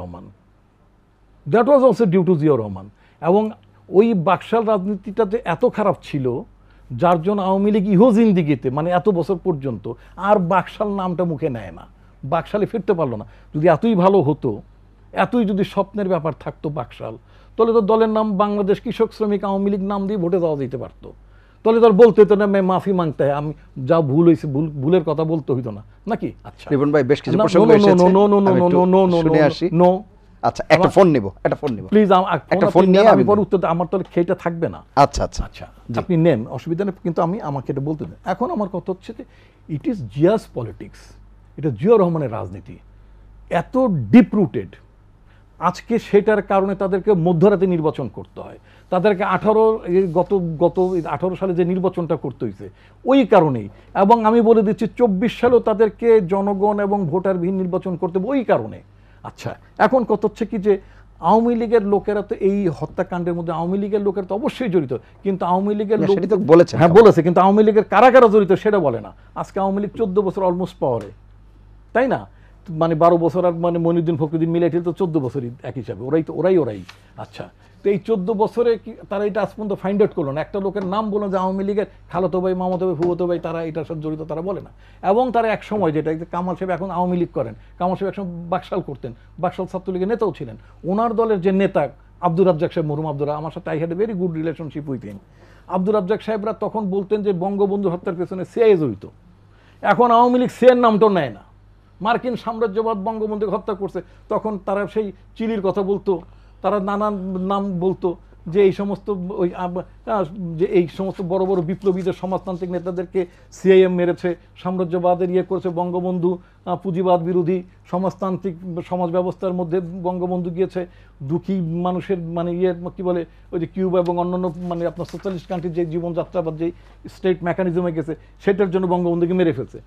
Rahman. এবং ওই বাকশাল রাজনীতিটা যে এত খারাপ ছিল, যার জন্য আওয়ামী লীগ ইহো জিন্দিগিতে মানে এত বছর পর্যন্ত আর বাকশাল নামটা মুখে নেয় না, বাকশালে ফিরতে পারলো না। যদি এতই ভালো হতো, এতই যদি স্বপ্নের ব্যাপার থাকতো বাকশাল, তাহলে তো দলের নাম বাংলাদেশ কৃষক শ্রমিক আওয়ামী লীগ নাম দিয়ে ভোটে যাওয়া যেতে পারতো। তাহলে তার বলতে হতো না মাফি মাংতে হয়, আমি যা ভুল হয়েছে ভুলের কথা বলতে হইতো না, নাকি? আচ্ছা রিপন ভাই, বেশ কিছু প্রসঙ্গ এসেছে, শুনে আসি। আচ্ছা, একটা ফোন নিব প্লিজ, একটা ফোন নিয়ে আমি পরে উত্তর, আমার তাহলে খেটা থাকবে না। আচ্ছা, আপনি নেন, অসুবিধা নেই, কিন্তু আমাকে এটা বলতে দেন। এখন আমার কথা হচ্ছে যে ইট ইজ জিয়াস পলিটিক্স, এটা জিয়াউর রহমানের রাজনীতি এত ডিপ রুটেড। আজকে সেটার কারণে তাদেরকে মধ্যরাতে নির্বাচন করতে হয়, তাদেরকে গত 18 সালে যে নির্বাচনটা করতে হয়েছে ওই কারণেই, এবং আমি বলে দিচ্ছি 24 সালেও তাদেরকে জনগণ এবং ভোটারবিহীন নির্বাচন করতে হবে ওই কারণে। আচ্ছা, এখন কথা হচ্ছে কি যে আওয়ামী লীগের লোকেরা তো এই হত্যাকাণ্ডের মধ্যে আওয়ামী লীগের লোকেরা তো অবশ্যই জড়িত, কিন্তু আওয়ামী লীগের লোক বলেছে, হ্যাঁ বলেছে, কিন্তু আওয়ামী লীগের কারা জড়িত সেটা বলে না। আজকে আওয়ামী লীগ 14 বছর অলমোস্ট পাওয়ারে, তাই না? মানে 12 বছর আর মানে মনিউদ্দিন ফখরুদ্দিন মিলে তো 14 বছরই এক হিসাবে, ওরাই। আচ্ছা, তো এই 14 বছরে কি তারা এটা আজ পর্যন্ত ফাইন্ড আউট করলো না? একটা লোকের নাম বললো যে আওয়ামী লীগের খালাতো ভাই, মামাতো ভাই, ফুফাতো ভাই, তারা এটার সাথে জড়িত, তারা বলে না। এবং তারা এক সময়, যেটা কামাল সাহেব এখন আওয়ামী লীগ করেন, কামাল সাহেব একসময় বাকশাল করতেন, বাকশাল ছাত্রলীগের নেতাও ছিলেন। ওনার দলের যে নেতা আব্দুর রাজ্জাক সাহেব, মরহুম আব্দুর, আমার সাথে I had a very good relationship with him. Abdur Razzak সাহেবরা তখন বলতেন যে বঙ্গবন্ধু হত্যার পেছনে সিআইএ জড়িত। এখন আওয়ামী লীগ সিআইএর নামটাও নেয় না। মার্কিন সাম্রাজ্যবাদ বঙ্গবন্ধুকে হত্যা করছে, তখন তারা সেই চিলির কথা বলতো, তারা নানান নাম বলতো, যে এই সমস্ত যে এই সমস্ত বড় বড় বিপ্লবীদের সমাজতান্ত্রিক নেতাদেরকে সিআইএম মেরেছে, সাম্রাজ্যবাদের ইয়ে করেছে, বঙ্গবন্ধু পুঁজিবাদ বিরোধী সমাজতান্ত্রিক সমাজ ব্যবস্থার মধ্যে বঙ্গবন্ধু গিয়েছে, দুঃখী মানুষের মানে ইয়ে কি বলে ওই যে কিউবা এবং অন্যান্য মানে আপনার সোশ্যালিস্ট কান্ট্রির যে জীবনযাত্রা বা যে স্টেট মেকানিজমে গেছে সেটার জন্য বঙ্গবন্ধুকে মেরে ফেলছে।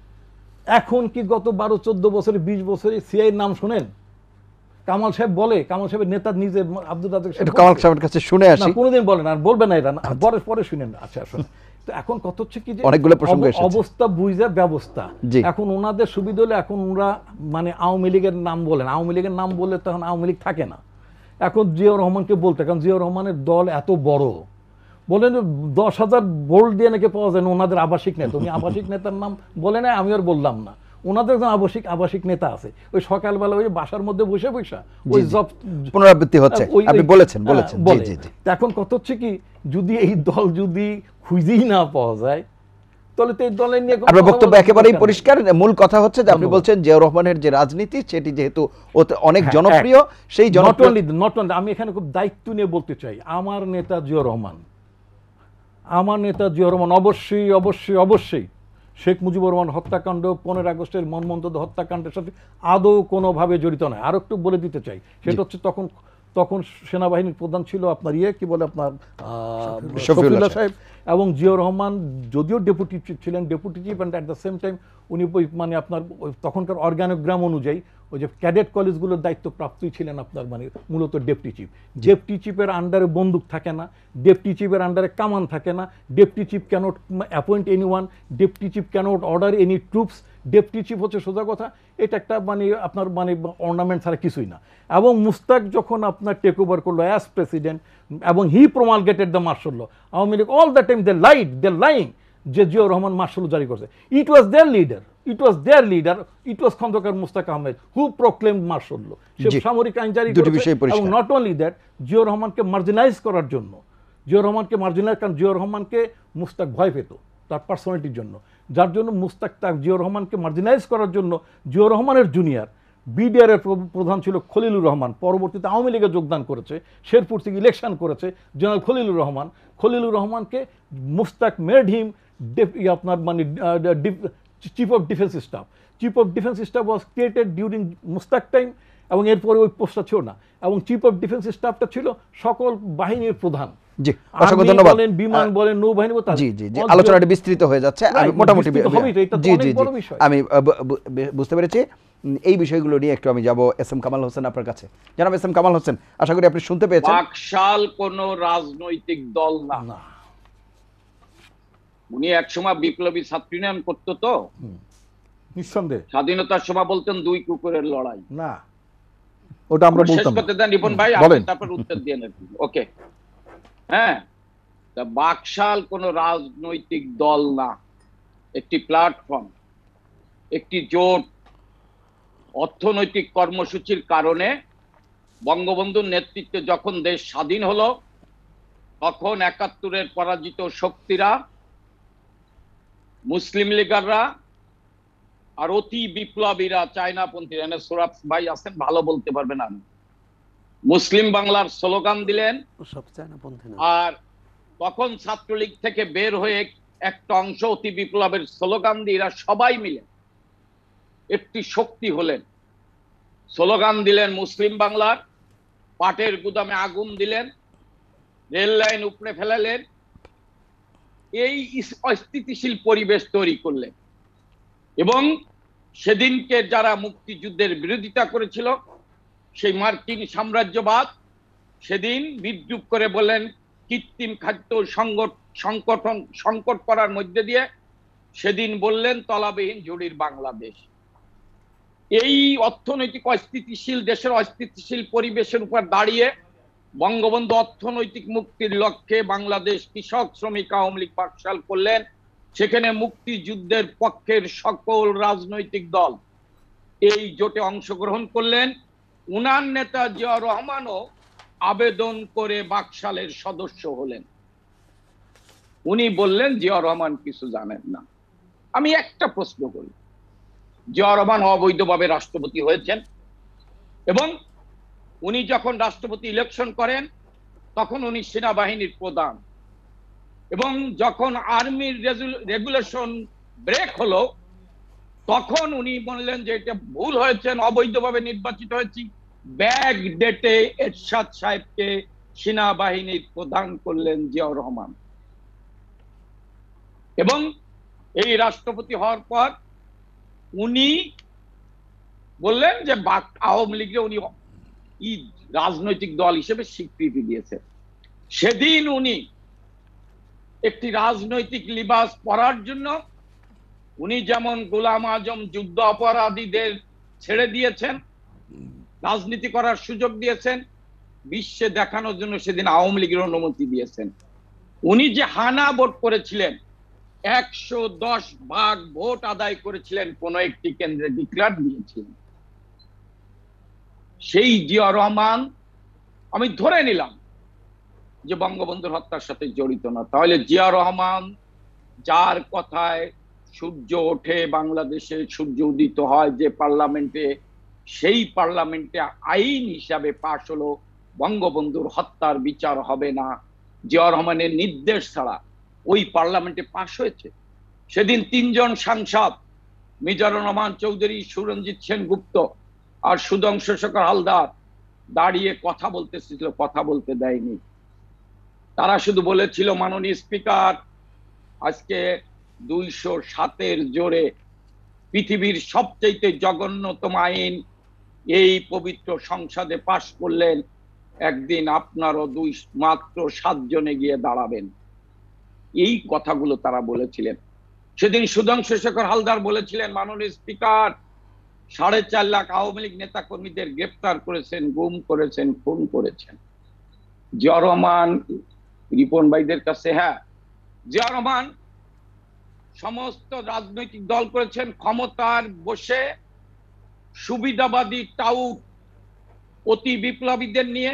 এখন কি গত 12-14 বছরে 20 বছরে সিআইয়ের নাম শোনেন? কামাল সাহেব বলে, কামাল সাহেবের নেতা নিজে আব্দুল রাজ্জাক সাহেব কামাল সাহেবের কাছে শুনে আসি, কোনোদিন বলেন আর বলবে না এটা, পরে পরে শুনেন। আচ্ছা শুনেন। তো এখন কত হচ্ছে কি যে অনেকগুলো প্রসঙ্গ এসেছে। অবস্থা বুঝে ব্যবস্থা, জি। এখন ওনাদের সুবিধা হলে এখন ওরা মানে আওয়ামী লীগের নাম বলেন, আওয়ামী লীগের নাম বললে তখন আওয়ামী লীগ থাকে না। এখন জিয়াউর রহমানকে বলতে, কারণ জিয়াউর রহমানের দল এত বড়, বলেন 10,000 ভোট দিয়ে নাকি পাওয়া যায় না ওনাদের আবাসিক নেতা। উনি আবাসিক নেতার নাম বলে না, আমি আর বললাম না। ওনাদের একজন আবাসিক নেতা আছে, ওই সকালবেলা ওই বাসার মধ্যে বসে ওই জব পুনরাবৃত্তি হচ্ছে, আপনি বলেছেন। জি জি জি। এখন কত হচ্ছে কি, যদি এই দল যদি খুঁজেই না পাওয়া যায় তাহলে তো এই দলের নিয়ে আপনার বক্তব্য একেবারেই পরিষ্কার। মূল কথা হচ্ছে যে আপনি বলছেন জিয়াউর রহমানের যে রাজনীতি সেটি যেহেতু অনেক জনপ্রিয়, সেই জনপ্রিয় নট অনলি আমি এখানে খুব দায়িত্ব নিয়ে বলতে চাই, আমার নেতা জিয়াউর রহমান, আমার নেতা জিয়াউর রহমান অবশ্যই অবশ্যই অবশ্যই শেখ মুজিবুর রহমান হত্যাকাণ্ড, 15 আগস্টের মনমন্ত্র হত্যাকাণ্ডের সাথে আদৌ কোনোভাবে জড়িত নয়। আরো একটু বলে দিতে চাই, সেটা হচ্ছে তখন সেনাবাহিনীর প্রধান ছিল আপনার কি বলে আপনার শফিউল্লাহ সাহেব, এবং জিয়াউর রহমান যদিও ডেপুটি চিফ ছিলেন, deputy chief and at the same time উনি মানে আপনার তখনকার অর্গানোগ্রাম অনুযায়ী ওই যে ক্যাডেট কলেজগুলোর দায়িত্বপ্রাপ্তই ছিলেন আপনার মানে মূলত ডেপুটি চিফ। ডেপুটি চিফের আন্ডারে বন্দুক থাকে না, ডেপুটি চিফের আন্ডারে কামান থাকে না, deputy chief cannot appoint anyone, deputy chief cannot order any troops. Deputy chief হচ্ছে সোজা কথা এটা একটা মানে আপনার মানে অর্নামেন্ট ছাড়া কিছুই না। এবং মুস্তাক যখন আপনার টেক ওভার করলো অ্যাজ প্রেসিডেন্ট এবং he promulgated the martial law, Awami League all the time they lying যে জিয়াউর রহমান মার্শাল ল জারি করছে। It was their leader, it was Khondaker Mushtaq Ahmed who proclaimed martial law. সে সামরিক আইন জারি করেছে। এবং নট অনলি দ্যাট, জিয়াউর রহমানকে মার্জিনাইজ করার জন্য, কারণ জিয়াউর রহমানকে মুস্তাক ভয় পেত তার পার্সোনালিটির জন্য, যার জন্য মুস্তাক তার জিয়াউর রহমানকে মার্জিনাইজ করার জন্য জিয়াউর রহমানের জুনিয়র বিডিআর এর প্রধান ছিল খলিলুর রহমান, পরবর্তীতে আওয়ামী লীগে যোগদান করেছে, শেরপুর থেকে ইলেকশন করেছে জেনারেল খলিলুর রহমানকে মুস্তাক মেড হিম আপনার মানে chief of defence staff. Chief of defence staff was created during Mushtaq time, এবং এরপরে ওই পোস্টটা ছিল না, এবং চিফ অফ ডিফেন্স স্টাফটা ছিল সকল বাহিনীর প্রধান। জি, অসংখ্য ধন্যবাদ। বলেন বিমান বলেন নৌবাহিনী, জি জি জি, আলোচনাটি বিস্তৃত হয়ে যাচ্ছে। আমি মোটামুটি জি জি আমি বুঝতে পেরেছি। এই বিষয়গুলো নিয়ে একটু আমি যাব এস এম কামাল হোসেন আপনার কাছে। জানাব এস এম কামাল হোসেন, আশা করি আপনি শুনতে পেয়েছেন। বাকশাল কোন রাজনৈতিক দল না। উনি একসময় বিপ্লবী ছাত্র ইউনিয়ন করতো, তো নিঃসন্দেহে স্বাধীনতার সময় বলতেন 2 কুকুরের লড়াই না, ওটা আমরা বলতাম। শেষ করতে দেন রিপন ভাই, আপনি তারপর উত্তর দিয়ে নেন। ওকে, হ্যাঁ, বাকশাল কোন রাজনৈতিক দল না, একটি প্ল্যাটফর্ম, একটি জোট। অর্থনৈতিক কর্মসূচির কারণে বঙ্গবন্ধুর নেতৃত্বে যখন দেশ স্বাধীন হলো, তখন 71-এর পরাজিত শক্তিরা, মুসলিম লীগাররা আর অতি বিপ্লবীরা, চায়নাপন্থীরা, সোরাব ভাই আছেন ভালো বলতে পারবেন, আমি মুসলিম বাংলার স্লোগান দিলেন। আর তখন ছাত্রলীগ থেকে বের হয়ে একটা অংশ অতি বিপ্লবের স্লোগান দিয়ে এরা সবাই মিলে একটি শক্তি হলেন। স্লোগান দিলেন মুসলিম বাংলার, পাটের গুদামে আগুন দিলেন, রেল লাইন উপড়ে ফেলালেন, এই অস্থিতিশীল পরিবেশ তৈরি করলেন। এবং সেদিনকে যারা মুক্তিযুদ্ধের বিরোধিতা করেছিল, সেই মার্কিন সাম্রাজ্যবাদ সেদিন বিদ্রুপ করে বললেন কৃত্রিম খাদ্য সংকট করার মধ্যে দিয়ে সেদিন বললেন তলাবিহীন ঝুড়ির বাংলাদেশ। এই অর্থনৈতিক অস্থিতিশীল দেশের অস্থিতিশীল পরিবেশের উপর দাঁড়িয়ে বঙ্গবন্ধু অর্থনৈতিক মুক্তির লক্ষ্যে বাংলাদেশ কৃষক শ্রমিক আওয়ামী লীগ বাকশাল করলেন। সেখানে মুক্তিযুদ্ধের পক্ষের সকল রাজনৈতিক দল এই জোটে অংশগ্রহণ করলেন। উনার নেতা জিয়াউর রহমানও আবেদন করে বাকশালের সদস্য হলেন। উনি বললেন জিয়াউর রহমান কিছু জানেন না। আমি একটা প্রশ্ন করি, জিয়াউর রহমান অবৈধভাবে রাষ্ট্রপতি হয়েছেন এবং উনি যখন রাষ্ট্রপতি ইলেকশন করেন তখন উনি সেনাবাহিনীর প্রধান, এবং যখন আর্মির রেগুলেশন ব্রেক হলো তখন উনি বললেন যে এটা ভুল হয়েছেন, অবৈধভাবে নির্বাচিত হয়েছি, ব্যাক ডেটে এরশাদ সাহেবকে সেনাবাহিনীর প্রধান করলেন জিয়াউর রহমান। এবং এই রাষ্ট্রপতি হওয়ার পর উনি বললেন যে আওয়ামী লীগকে উনি রাজনৈতিক দল হিসেবে স্বীকৃতি দিয়েছেন। সেদিন উনি একটি রাজনৈতিক লিবাস পরার জন্য উনি যেমন গোলাম আজম যুদ্ধ অপরাধীদের ছেড়ে দিয়েছেন, রাজনীতি করার সুযোগ দিয়েছেন, বিশ্বে দেখানোর জন্য সেদিন আওয়ামী লীগের অনুমতি দিয়েছেন। উনি যে হানা ভোট করেছিলেন, 110 ভাগ ভোট আদায় করেছিলেন, কোন একটি কেন্দ্রে ডিক্লার দিয়েছিলেন। সেই জিয়া রহমান আমি ধরে নিলাম যে বঙ্গবন্ধুর হত্যার সাথে জড়িত না, তাহলে জিয়া রহমান যার কথায় সূর্য ওঠে বাংলাদেশে, সূর্য উদিত হয় যে পার্লামেন্টে, সেই পার্লামেন্টে আইন হিসাবে পাশ হলো বঙ্গবন্ধুর হত্যার বিচার হবে না, জিয়া রহমানের নির্দেশ ছাড়া ওই পার্লামেন্টে পাশ হয়েছে। সেদিন 3 জন সাংসদ মিজানুর রহমান চৌধুরী, সুরঞ্জিত সেনগুপ্ত আর সুধাংশু শেখর হালদার দাঁড়িয়ে কথা বলতেছিল, কথা বলতে দেয়নি। তারা শুধু বলেছিল, মাননীয় স্পিকার, আজকে 207-এর জোরে পৃথিবীর সবচেয়ে জঘন্যতম আইন এই পবিত্র সংসদে পাশ করলেন, একদিন আপনারও মাত্র 7 জনে গিয়ে দাঁড়াবেন। এই কথাগুলো তারা বলেছিলেন। সেদিন সুধাংশু শেখর হালদার বলেছিলেন, মাননীয় স্পিকার, 4.5 লাখ আওয়ামী লীগ নেতা কর্মীদের গ্রেপ্তার করেছেন, গুম করেছেন, খুন করেছেন। জিয়া রহমান, রিপন ভাইদের কাছে, হ্যাঁ, জিয়া রহমান সমস্ত রাজনৈতিক দল করেছেন, ক্ষমতার বসে সুবিধাবাদী টাউট অতি বিপ্লবীদের নিয়ে,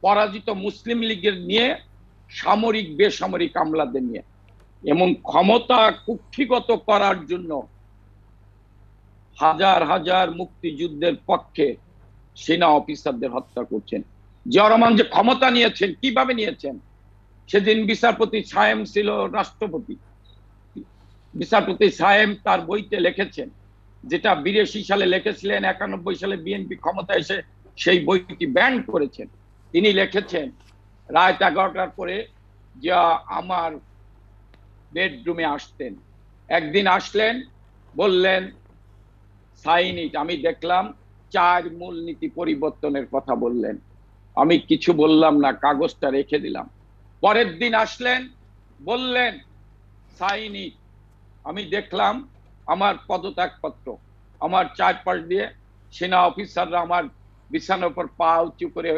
পরাজিত মুসলিম লীগের নিয়ে, সামরিক বেসামরিক আমলাদের নিয়ে, এবং ক্ষমতা কুক্ষিগত করার জন্য হাজার হাজার মুক্তিযুদ্ধের পক্ষে সেনা অফিসারদের হত্যা করছেন। জিয়া রহমান যে ক্ষমতা নিয়েছেন, কিভাবে নিয়েছেন? সেদিন বিচারপতি সায়েম ছিল রাষ্ট্রপতি। বিচারপতি সায়েম তার বইতে লিখেছেন, যেটা 82 সালে লিখেছিলেন, 91 সালে বিএনপি ক্ষমতা এসে সেই বইটি ব্যান করেছেন। তিনি লিখেছেন, রাত 11টার পরে যা আমার বেডরুমে আসতেন, একদিন আসলেন, বললেন সাইন ইট। আমি দেখলাম 4 মূলনীতি পরিবর্তনের কথা বললেন, আমি কিছু বললাম না, কাগজটা রেখে দিলাম। পরের দিন আসলেন, বললেন সাইন ইট। আমি দেখলাম আমার পদত্যাগপত্র, আমার চারপাশ দিয়ে সেনা অফিসাররা আমার বিছানার উপর পা উঁচু করে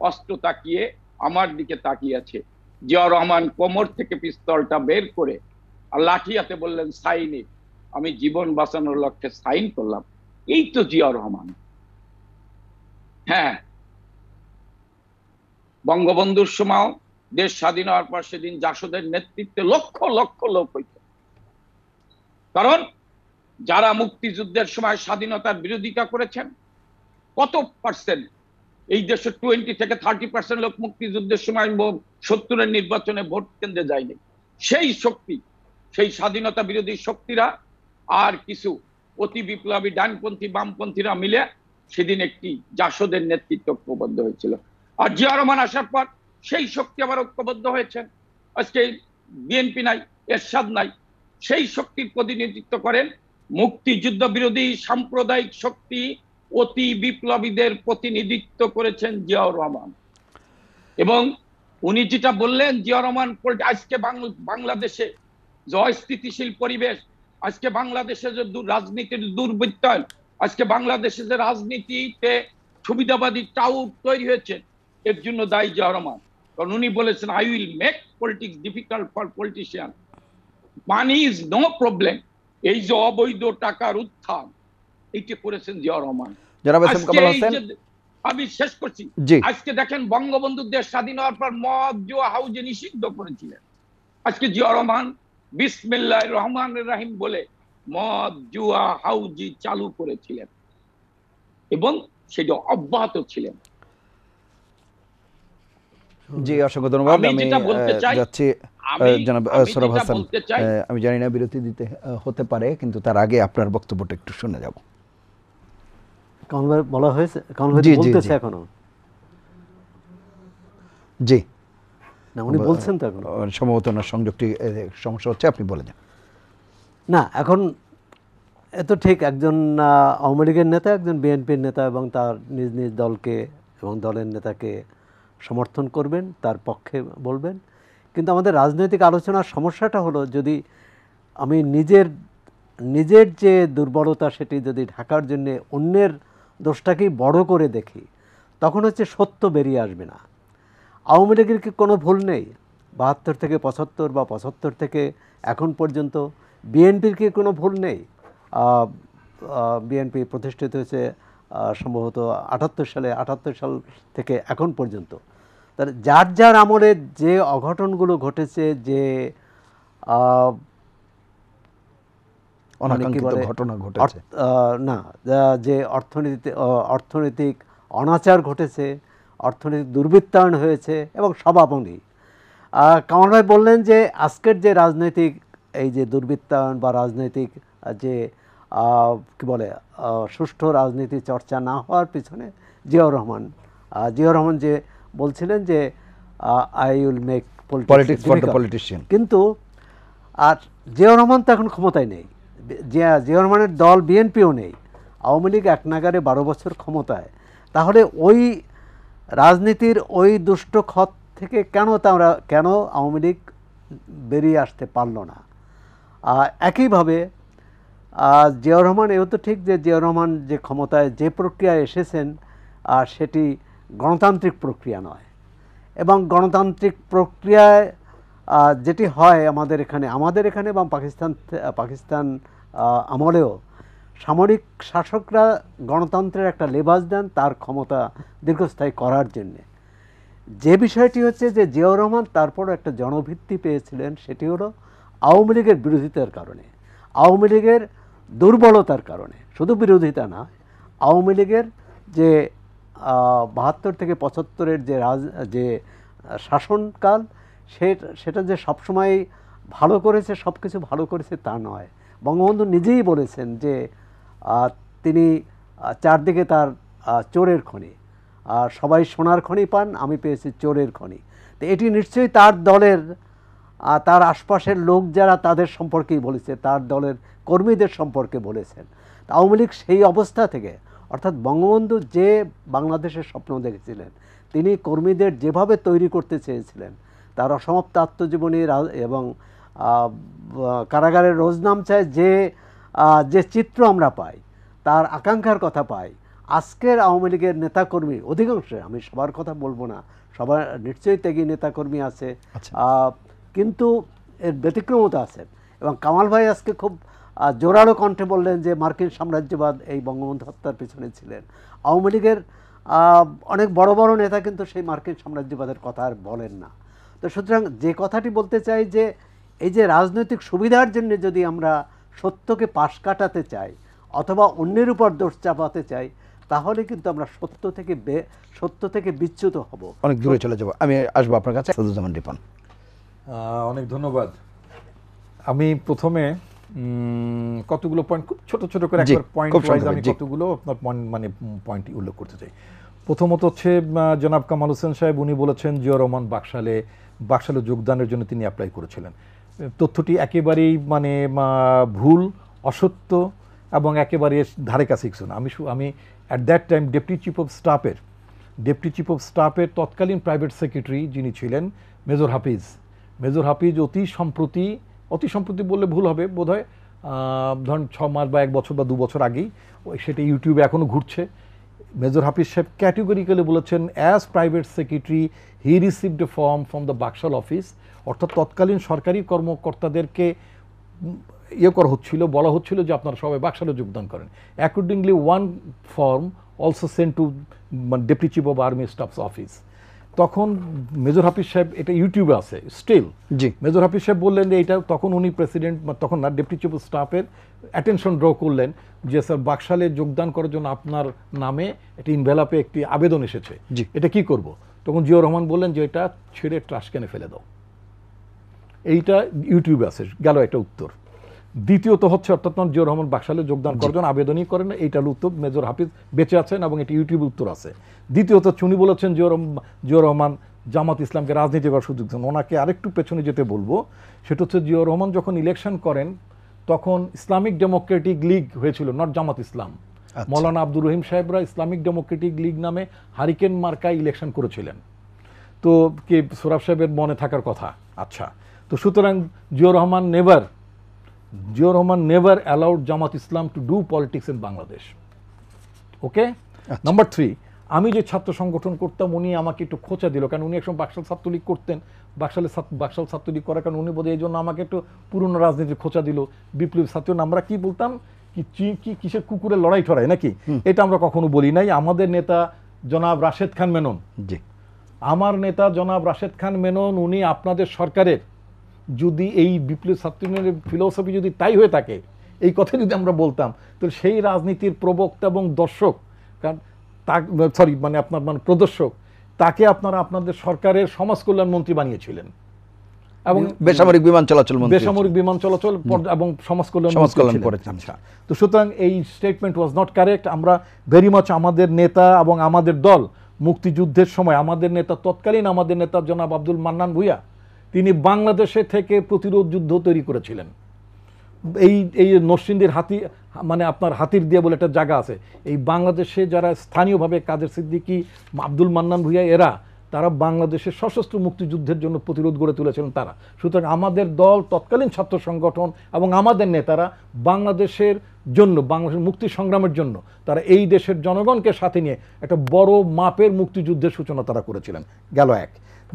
অস্ত্র তাকিয়ে আমার দিকে তাকিয়ে আছে। জিয়া রহমান কোমর থেকে পিস্তলটা বের করে আর লাঠি হাতে বললেন সাইন ইট। আমি জীবন বাঁচানোর লক্ষ্যে সাইন করলাম। এই তো জিয়া রহমান। হ্যাঁ, বঙ্গবন্ধুর সময় দেশ স্বাধীন হওয়ার পর সেদিন জাসদের নেতৃত্বে লক্ষ লক্ষ লোক হইত, কারণ যারা মুক্তিযুদ্ধের সময় স্বাধীনতার বিরোধিতা করেছেন, কত পার্সেন্ট এই দেশে 20 থেকে 30% লোক মুক্তিযুদ্ধের সময় 70-এর নির্বাচনে ভোট কেন্দ্রে যায়নি। সেই শক্তি, সেই স্বাধীনতা বিরোধী শক্তিরা আর কিছু অতি বিপ্লবী ডানপন্থী বামপন্থীরা মিলে সেদিন একটি জাসদের নেতৃত্ব ঐক্যবদ্ধ হয়েছিল। আর জিয়া রহমান আসার পর সেই শক্তি আবার ঐক্যবদ্ধ হয়েছেন। আজকে বিএনপি নাই, এরশাদ নাই, সেই শক্তির প্রতিনিধিত্ব করেন মুক্তিযুদ্ধ বিরোধী সাম্প্রদায়িক শক্তি, অতি বিপ্লবীদের প্রতিনিধিত্ব করেছেন জিয়াউর রহমান। এবং উনি যেটা বললেন, জিয়া রহমান আজকে বাংলাদেশে যে অস্থিতিশীল পরিবেশ, আজকে বাংলাদেশে যে রাজনীতির দুর্বৃত্তায়ন, আজকে বাংলাদেশে যে রাজনীতিতে সুবিধাবাদী টাউট তৈরি হয়েছে, এর জন্য দায়ী জিয়া রহমান। কারণ উনি বলেছেন, I will make politics difficult for politician, money is no problem. এই যে অবৈধ টাকার উত্থান, এইটা করেছেন জিয়া রহমান। আমি শেষ করছি। আজকে দেখেন, বঙ্গবন্ধু দেশ স্বাধীন হওয়ার পর মদ জুয়া হাউজে নিষিদ্ধ করেছিলেন। আজকে জিয়া রহমান বিসমিল্লাহির রহমানির রহিম বলে মদ জুয়া হাউজি চালু করেছিলেন এবং সেটা অব্যাহত ছিলেন। জি, অসংখ্য ধন্যবাদ। আমি আমি যেটা বলতে চাই, যাচ্ছি জনাব সোহরাব হাসান। আমি জানি না বিরতি দিতে হতে পারে, কিন্তু তার আগে আপনার বক্তব্যটা একটু শুনে যাব। কামাল ভাই বলা হয়েছে, কামাল ভাই জি, জি, বলতেছে জি। এখনো জি, না, উনি বলছেন তো এখনো সম্ভবত ওনার সংযোগটি সমস্যা হচ্ছে, আপনি বলে যান। না। এখন এ তো ঠিক, একজন আওয়ামী লীগের নেতা, একজন বিএনপির নেতা, এবং তার নিজ নিজ দলকে এবং দলের নেতাকে সমর্থন করবেন, তার পক্ষে বলবেন। কিন্তু আমাদের রাজনৈতিক আলোচনার সমস্যাটা হলো, যদি আমি নিজের যে দুর্বলতা সেটি যদি ঢাকার জন্য অন্যের দোষটাকেই বড় করে দেখি, তখন হচ্ছে সত্য বেরিয়ে আসবে না। আওয়ামী লীগের কি কোনো ভুল নেই? ৭২ থেকে ৭৫ বা ৭৫ থেকে এখন পর্যন্ত বিএনপির কি কোনো ভুল নেই? বিএনপি প্রতিষ্ঠিত হয়েছে সম্ভবত ৭৮ সালে, ৭৮ সাল থেকে এখন পর্যন্ত। তাহলে যার যার আমলে যে অঘটনগুলো ঘটেছে, যে অনাকাঙ্ক্ষিত ঘটনা ঘটেছে, না, যে অর্থনৈতিক অনাচার ঘটেছে, অর্থনৈতিক দুর্বৃত্তায়ন হয়েছে, এবং সব আমলেই। কামাল ভাই বললেন যে আজকের যে রাজনৈতিক এই যে দুর্বৃত্তায়ন বা রাজনৈতিক যে কি বলে সুষ্ঠু রাজনীতি চর্চা না হওয়ার পিছনে জিয়াউর রহমান যে বলছিলেন যে I will make politics for the politician. কিন্তু আর জিয়াউর রহমান তো এখন ক্ষমতায় নেই, জিয়াউর রহমানের দল বিএনপিও নেই, আওয়ামী লীগ এক নাগারে 12 বছর ক্ষমতায়। তাহলে ওই রাজনীতির ওই দুষ্ট খত থেকে কেন আওয়ামী লীগ বেরিয়ে আসতে পারল না? একইভাবে জিয়াউর রহমান, এও তো ঠিক যে জিয়াউর রহমান যে ক্ষমতায় যে প্রক্রিয়ায় এসেছেন সেটি গণতান্ত্রিক প্রক্রিয়া নয়, এবং গণতান্ত্রিক প্রক্রিয়ায় যেটি হয় আমাদের এখানে এবং পাকিস্তান আমলেও সামরিক শাসকরা গণতন্ত্রের একটা লেবাস দেন তার ক্ষমতা দীর্ঘস্থায়ী করার জন্যে। যে বিষয়টি হচ্ছে যে জিয়াউর রহমান তারপরও একটা জনভিত্তি পেয়েছিলেন, সেটি হলো আওয়ামী লীগের বিরোধিতার কারণে, আওয়ামী লীগের দুর্বলতার কারণে। শুধু বিরোধিতা না, আওয়ামী লীগের যে ৭২ থেকে ৭৫-এর যে শাসনকাল, সেটা যে সবসময় ভালো করেছে, সব কিছু ভালো করেছে তা নয়। বঙ্গবন্ধু নিজেই বলেছেন যে তিনি চারদিকে তার চোরের খনি, সবাই সোনার খনি পান, আমি পেয়েছি চোরের খনি। তো এটি নিশ্চয়ই তার দলের, তার আশপাশের লোক যারা, তাদের সম্পর্কেই বলেছে, তার দলের কর্মীদের সম্পর্কে বলেছেন। আওয়ামী লীগ সেই অবস্থা থেকে, অর্থাৎ বঙ্গবন্ধু যে বাংলাদেশের স্বপ্ন দেখেছিলেন, তিনি কর্মীদের যেভাবে তৈরি করতে চেয়েছিলেন, তার অসমাপ্ত আত্মজীবনী এবং কারাগারের রোজনামচায় যে চিত্র আমরা পাই, তার আকাঙ্ক্ষার কথা পাই, আজকের আওয়ামী লীগের নেতাকর্মী অধিকাংশ, আমি সবার কথা বলবো না, সবার নিশ্চয়ই ত্যাগী নেতাকর্মী আছে, কিন্তু এর ব্যতিক্রমতা আছেন। এবং কামাল ভাই আজকে খুব জোরালো কণ্ঠে বললেন যে মার্কিন সাম্রাজ্যবাদ এই বঙ্গবন্ধু হত্যার পিছনে ছিলেন। আওয়ামী লীগের অনেক বড় বড় নেতা কিন্তু সেই মার্কিন সাম্রাজ্যবাদের কথা আর বলেন না। তো সুতরাং যে কথাটি বলতে চাই যে এই যে রাজনৈতিক সুবিধার জন্য যদি আমরা সত্যকে পাশ কাটাতে চাই অথবা অন্যের উপর দোষ চাপাতে চাই, তাহলে কিন্তু আমরা সত্য থেকে বিচ্যুত হব, অনেক দূরে চলে যাব। আমি আসবো আপনার কাছে, সাদুজ্জামান রিপন। অনেক ধন্যবাদ। আমি প্রথমে কতগুলো পয়েন্ট খুব ছোট ছোট করে একবার পয়েন্ট ওয়াইজ আমি কতগুলো আপনার পয়েন্ট উল্লেখ করতে চাই। প্রথমত হচ্ছে জনাব কামাল হোসেন সাহেব, উনি বলেছেন জিয়াউর রহমান বাকশালে যোগদানের জন্য তিনি অ্যাপ্লাই করেছিলেন। তথ্যটি একেবারেই ভুল, অসত্য এবং একেবারে ধারে কাছে কিছু না। আমি at that time deputy chief of স্টাফের তৎকালীন প্রাইভেট সেক্রেটারি যিনি ছিলেন মেজর হাফিজ অতি সম্প্রতি বললে ভুল হবে, বোধহয় ধরুন 6 মাস বা 1 বছর বা 2 বছর আগেই, সেটা ইউটিউবে এখনও ঘুরছে। মেজর হাফিজ সাহেব ক্যাটেগরিক্যালি বলেছেন, as private secretary he received a form from the Baksal office, অর্থাৎ তৎকালীন সরকারি কর্মকর্তাদেরকে বলা হচ্ছিল যে আপনারা সবাই বাকশালে যোগদান করেন। Accordingly one form also sent to deputy chief of army staffs office. তখন মেজর হাফিজ সাহেব, এটা ইউটিউবে আছে স্টিল, মেজর হাফিজ সাহেব বললেন যে এটা, তখন উনি প্রেসিডেন্ট, তখন না, ডেপুটি চিফ অফ স্টাফের অ্যাটেনশন ড্র করলেন যে স্যার বাকশালে যোগদান করার জন্য আপনার নামে একটি ইনভেলাপে একটি আবেদন এসেছে, এটা কি করব? তখন জিয়াউর রহমান বললেন যে এটা ছেড়ে ট্রাশ ক্যানে ফেলে দাও। এইটা ইউটিউবে আছে, গেল একটা উত্তর। দ্বিতীয়ত হচ্ছে অর্থাৎ জিয়াউর রহমান বাকশালে যোগদান করার জন্য আবেদনই করেন না, এইটার উত্তর মেজর হাফিজ বেঁচে আছেন এবং এটি ইউটিউবে উত্তর আছে। দ্বিতীয়ত উনি বলেছেন জিয়াউর রহমান জামাত ইসলামকে রাজনীতি করার সুযোগ দেন। ওনাকে আরেকটু পেছনে যেতে বলবো, সেটা হচ্ছে জিয়াউর রহমান যখন ইলেকশন করেন তখন ইসলামিক ডেমোক্রেটিক লীগ হয়েছিল, নট জামাত ইসলাম। মৌলানা আব্দুর রহিম সাহেবরা ইসলামিক ডেমোক্রেটিক লীগ নামে হারিকেন মার্কায় ইলেকশন করেছিলেন, তো কে সোরাব সাহেবের মনে থাকার কথা। আচ্ছা, তো সুতরাং Ziaur Rahman never allowed Jamaat Islam to do politics in Bangladesh. Okay, number 3, আমি যে ছাত্র সংগঠন করতাম উনি আমাকে একটু খোঁচা দিল, কারণ উনি একসময় বাকশাল ছাত্রলীগ করতেন। বাকশাল ছাত্রলীগ করার কারণ উনি বোধহয় এই জন্য আমাকে একটু পুরনো রাজনীতির খোঁচা দিল। বিপ্লবী ছাত্র আমরা কি বলতাম, কিসের কুকুরের লড়াই ঠড়াই নাকি, এটা আমরা কখনো বলি নাই। আমাদের নেতা জনাব রাশেদ খান মেনন, আমার নেতা জনাব রাশেদ খান মেনন, উনি আপনাদের সরকারের যদি এই বিপ্লবী ছাত্রলীগের ফিলোসফি যদি তাই হয়ে থাকে, এই কথা যদি আমরা বলতাম, তো সেই রাজনীতির প্রবক্তা এবং দর্শক, কারণ প্রদর্শক, তাকে আপনারা আপনাদের সরকারের সমাজ কল্যাণ মন্ত্রী বানিয়েছিলেন এবং বেসামরিক বিমান চলাচল এবং সমাজ কল্যাণ করেছেন। তো সুতরাং এই স্টেটমেন্ট ওয়াজ নট কারেক্ট। আমরা ভেরি মাচ আমাদের নেতা এবং আমাদের দল মুক্তিযুদ্ধের সময় তৎকালীন আমাদের নেতা জনাব আব্দুল মান্নান ভূঁইয়া, তিনি বাংলাদেশে থেকে প্রতিরোধ যুদ্ধ তৈরি করেছিলেন। এই নরসিংদীর আপনার হাতির দিয়ে বলে একটা জায়গা আছে, এই বাংলাদেশে যারা স্থানীয়ভাবে কাদের সিদ্দিকী, আব্দুল মান্নান ভূঁইয়া তারা বাংলাদেশের সশস্ত্র মুক্তিযুদ্ধের জন্য প্রতিরোধ গড়ে তুলেছিলেন তারা। সুতরাং আমাদের দল, তৎকালীন ছাত্র সংগঠন এবং আমাদের নেতারা বাংলাদেশের জন্য, বাংলাদেশের মুক্তি সংগ্রামের জন্য তারা এই দেশের জনগণকে সাথে নিয়ে একটা বড় মাপের মুক্তিযুদ্ধের সূচনা তারা করেছিলেন। গেল এক।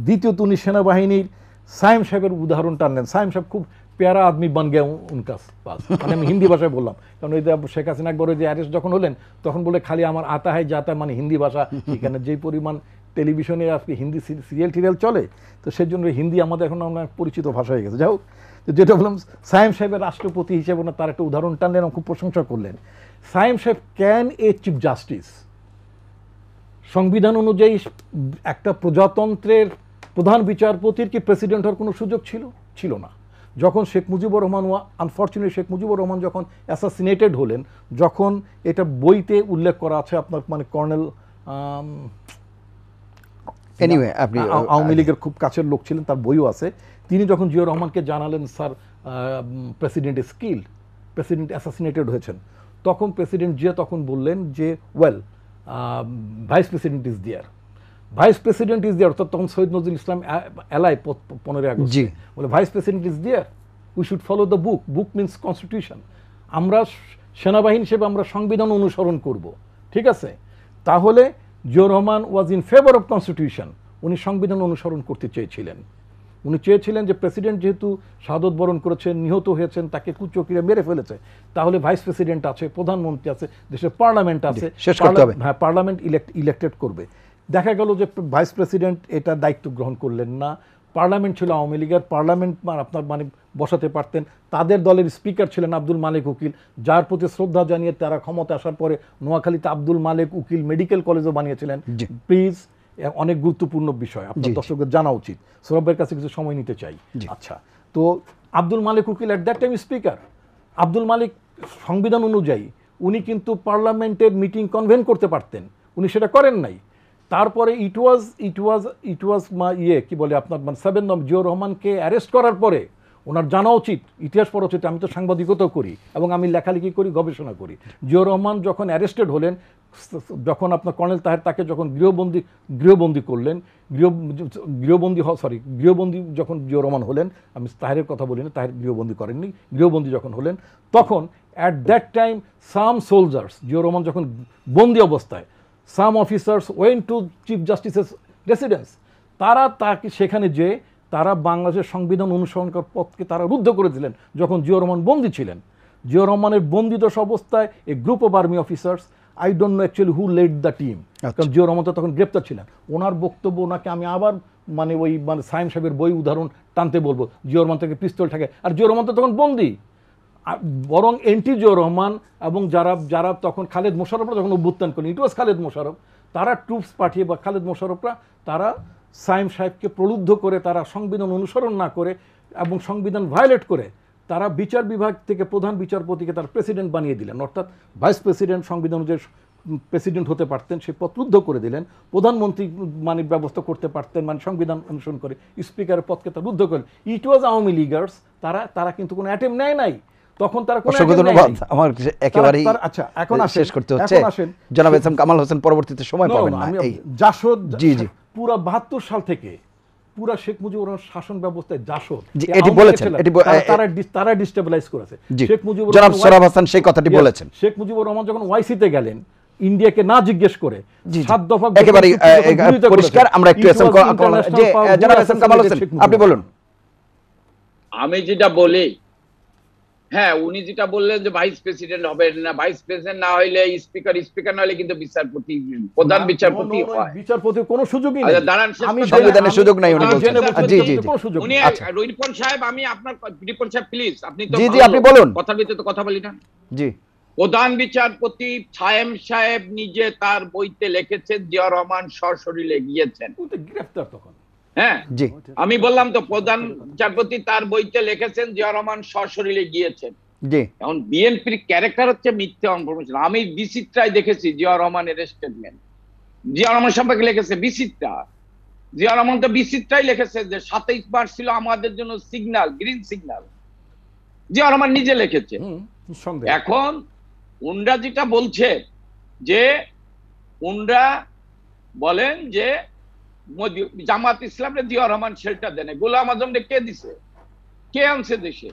দ্বিতীয়ত উনি সেনাবাহিনীর সায়েম সাহেবের উদাহরণ টানলেন। সায়েম সাহেব খুব প্যারা আদমি বান গে উনকা পাস, আমি হিন্দি ভাষায় বললাম, কারণ ওই যে শেখ হাসিনা একবার ওই যে অ্যারেস্ট যখন হলেন তখন বলে খালি আমার আতা হয় যাতা, হিন্দি ভাষা, এখানে যেই পরিমাণ টেলিভিশনে আজকে হিন্দি সিরিয়াল চলে, তো সেই জন্য হিন্দি আমাদের এখন অনেক পরিচিত ভাষা হয়ে গেছে। যাই হোক, যেটা বললাম, সায়েম সাহেবের রাষ্ট্রপতি হিসেবে তার একটা উদাহরণ টানলেন এবং খুব প্রশংসা করলেন। সায়েম সাহেব ক্যান এ চিফ জাস্টিস সংবিধান অনুযায়ী একটা প্রজাতন্ত্রের প্রধান বিচারপতির কি প্রেসিডেন্ট হওয়ার কোনো সুযোগ ছিল না। যখন শেখ মুজিবুর রহমান, আনফর্চুনেটলি শেখ মুজিবুর রহমান যখন অ্যাসাসিনেটেড হলেন, যখন এটা বইতে উল্লেখ করা আছে আপনার কর্নেল আওয়ামী লীগের খুব কাছের লোক ছিলেন, তার বইও আছে, তিনি যখন জিয়াউর রহমানকে জানালেন sir president is killed, president assassinated হয়েছেন, তখন প্রেসিডেন্ট জিয়া তখন বললেন যে well vice president is there, অর্থাৎ তখন সৈয়দ নজরুল ইসলাম এলাই 15 আগস্ট বলে vice president is there, we should follow the book means constitution, আমরা সেনাবাহিনী হিসেবে আমরা সংবিধান অনুসরণ করব, ঠিক আছে। তাহলে Ziaur Rahman was in favour of constitution, উনি সংবিধান অনুসরণ করতে চেয়েছিলেন। উনি চেয়েছিলেন যে প্রেসিডেন্ট যেহেতু শাহাদত বরণ করেছেন, নিহত হয়েছেন, তাকে কুচক্রীরা মেরে ফেলেছে, তাহলে ভাইস প্রেসিডেন্ট আছে, প্রধানমন্ত্রী আছে, দেশের পার্লামেন্ট আছে, হ্যাঁ পার্লামেন্ট ইলেক্টেড করবে। দেখা গেল যে ভাইস প্রেসিডেন্ট এটা দায়িত্ব গ্রহণ করলেন না, পার্লামেন্ট ছিল আওয়ামী লীগের, পার্লামেন্ট আপনার বসাতে পারতেন, তাদের দলের স্পিকার ছিলেন আব্দুল মালেক উকিল, যার প্রতি শ্রদ্ধা জানিয়ে তারা ক্ষমতা আসার পরে নোয়াখালীতে আব্দুল মালেক উকিল মেডিকেল কলেজও বানিয়েছিলেন। প্লিজ, অনেক গুরুত্বপূর্ণ বিষয়, আপনার দর্শকদের জানা উচিত, সৌরভের কাছে কিছু সময় নিতে চাই। আচ্ছা, তো Abdul Malek Ukil at that time speaker, Abdul Malik সংবিধান অনুযায়ী উনি কিন্তু পার্লামেন্টের মিটিং কনভেন করতে পারতেন, উনি সেটা করেন নাই। তারপরে ইট ওয়াজ কি বলে আপনার 7 জিয়াউর রহমানকে অ্যারেস্ট করার পরে ওনার জানা উচিত, ইতিহাস পড়া উচিত, আমি তো সাংবাদিকতাও করি এবং আমি লেখালেখি করি, গবেষণা করি। জিয়াউর রহমান যখন অ্যারেস্টেড হলেন, যখন আপনার কর্নেল তাহের তাকে যখন গৃহবন্দী করলেন, গৃহবন্দী যখন জিয়াউর রহমান হলেন, আমি তাহেরের কথা বলি না, তাহের গৃহবন্দী করেননি, গৃহবন্দী যখন হলেন, তখন at that time some soldiers, Ziaur Rahman যখন বন্দী অবস্থায়, some officers went to chief জাস্টিসের রেসিডেন্স, তারা তাকে সেখানে যে তারা বাংলাদেশের সংবিধান অনুসরণ করার পথকে তারা রুদ্ধ করে দিলেন যখন জিয়াউর রহমান বন্দী ছিলেন। জিয়াউর রহমানের বন্দিদশা অবস্থায় a group of army officers, I don't know actually who led the team, কারণ জিয়াউর রহমান তখন গ্রেপ্তার ছিলেন। ওনার বক্তব্য, ওনাকে আমি আবার সায়েম সাহেবের বই উদাহরণ টানতে বলবো, জিয়াউর রহমান থেকে পিস্তল থাকে, আর জিয়াউর রহমান তো তখন বন্দী, বরং এনটি জিয়াউর রহমান এবং যারা তখন খালেদ মোশাররফরা যখন অভ্যুত্থান করেন, ইট ওয়াজ খালেদ মোশাররফ, তারা ট্রুপস পাঠিয়ে বা খালেদ মোশাররফরা তারা সাইম সাহেবকে প্রলুব্ধ করে, তারা সংবিধান অনুসরণ না করে এবং সংবিধান ভায়োলেট করে তারা বিচার বিভাগ থেকে প্রধান বিচারপতিকে তার প্রেসিডেন্ট বানিয়ে দিলেন, অর্থাৎ ভাইস প্রেসিডেন্ট সংবিধান অনুযায়ী প্রেসিডেন্ট হতে পারতেন, সে পদরুদ্ধ করে দিলেন। প্রধানমন্ত্রী মানে ব্যবস্থা করতে পারতেন, মানে সংবিধান অনুসরণ করে স্পিকারের পদকে তারা রুদ্ধ করেন। ইট ওয়াজ আওয়ামী লীগার্স, তারা কিন্তু কোনো অ্যাটেম্প নেয় নাই, তখন তারা কোনো আমার একেবারেই আচ্ছা এখন শেষ করতে হচ্ছে। জনাব এস এম কামাল হোসেন পরবর্তীতে সময় পাবেন না। এই জাসদ জি জি পুরা 72 সাল থেকে পুরা শেখ মুজিবুর রহমান শাসন ব্যবস্থায় জাসদ এটি বলেছেন, তারা ডিস্টেবিলাইজ করেছে। শেখ মুজিবুর জনাব সোহরাব হাসান সেই কথাটি বলেছেন। শেখ মুজিবুর রহমান যখন ওয়াইসিতে গেলেন ইন্ডিয়াকে না জিজ্ঞেস করে 7 দফা একেবারে পরিষ্কার। আমরা একটু এস এম কামাল হোসেন আপনি বলুন। আমি যেটা বলি, হ্যাঁ উনি যেটা বললেন যে ভাইস প্রেসিডেন্ট হবেন না, ভাইস প্রেসিডেন্ট না হইলে স্পিকার না হইলে কিন্তু বিচারপতি, প্রধান বিচারপতি হয়। বিচারপতির কোনো সুযোগই নেই। আচ্ছা দাঁড়ান, আমি সংবিধানের সুযোগ নাই উনি বলছেন। জি জি উনি রিপন সাহেব, আমি আপনার রিপন সাহেব প্লিজ, আপনি তো জি জি আপনি বলুন। কথার ভিতরে তো কথা বলি না। জি প্রধান বিচারপতি সায়েম সাহেব নিজে তার বইতে লিখেছেন জিয়া রহমান সশরীরে গিয়েছেন, গ্রেফতার তখন। হ্যাঁ জি আমি বললাম তো প্রধান বিচারপতি তার বইতে লিখেছেন জিয়া রহমান সশরীরে গিয়েছেন। জি এখন বিএনপির ক্যারেক্টার হচ্ছে মিথ্যা ইনফরমেশন। আমি বিচিত্রায় দেখেছি জিয়া রহমানের স্টেটমেন্ট, জিয়া রহমান সম্পর্কে লিখেছে বিচিত্রা। জিয়া রহমান তো বিচিত্রাই লিখেছে যে 27 মার্চ ছিল আমাদের জন্য signal, green signal, Zia Rahman নিজে লিখেছে। এখন উনরা যেটা বলছে যে উনরা বলেন যে জামাত ইসলামে জিয়া রহমান শেল্টার দেন, গোলাম আজমকে কে দিছে, কে আনছে দেশে,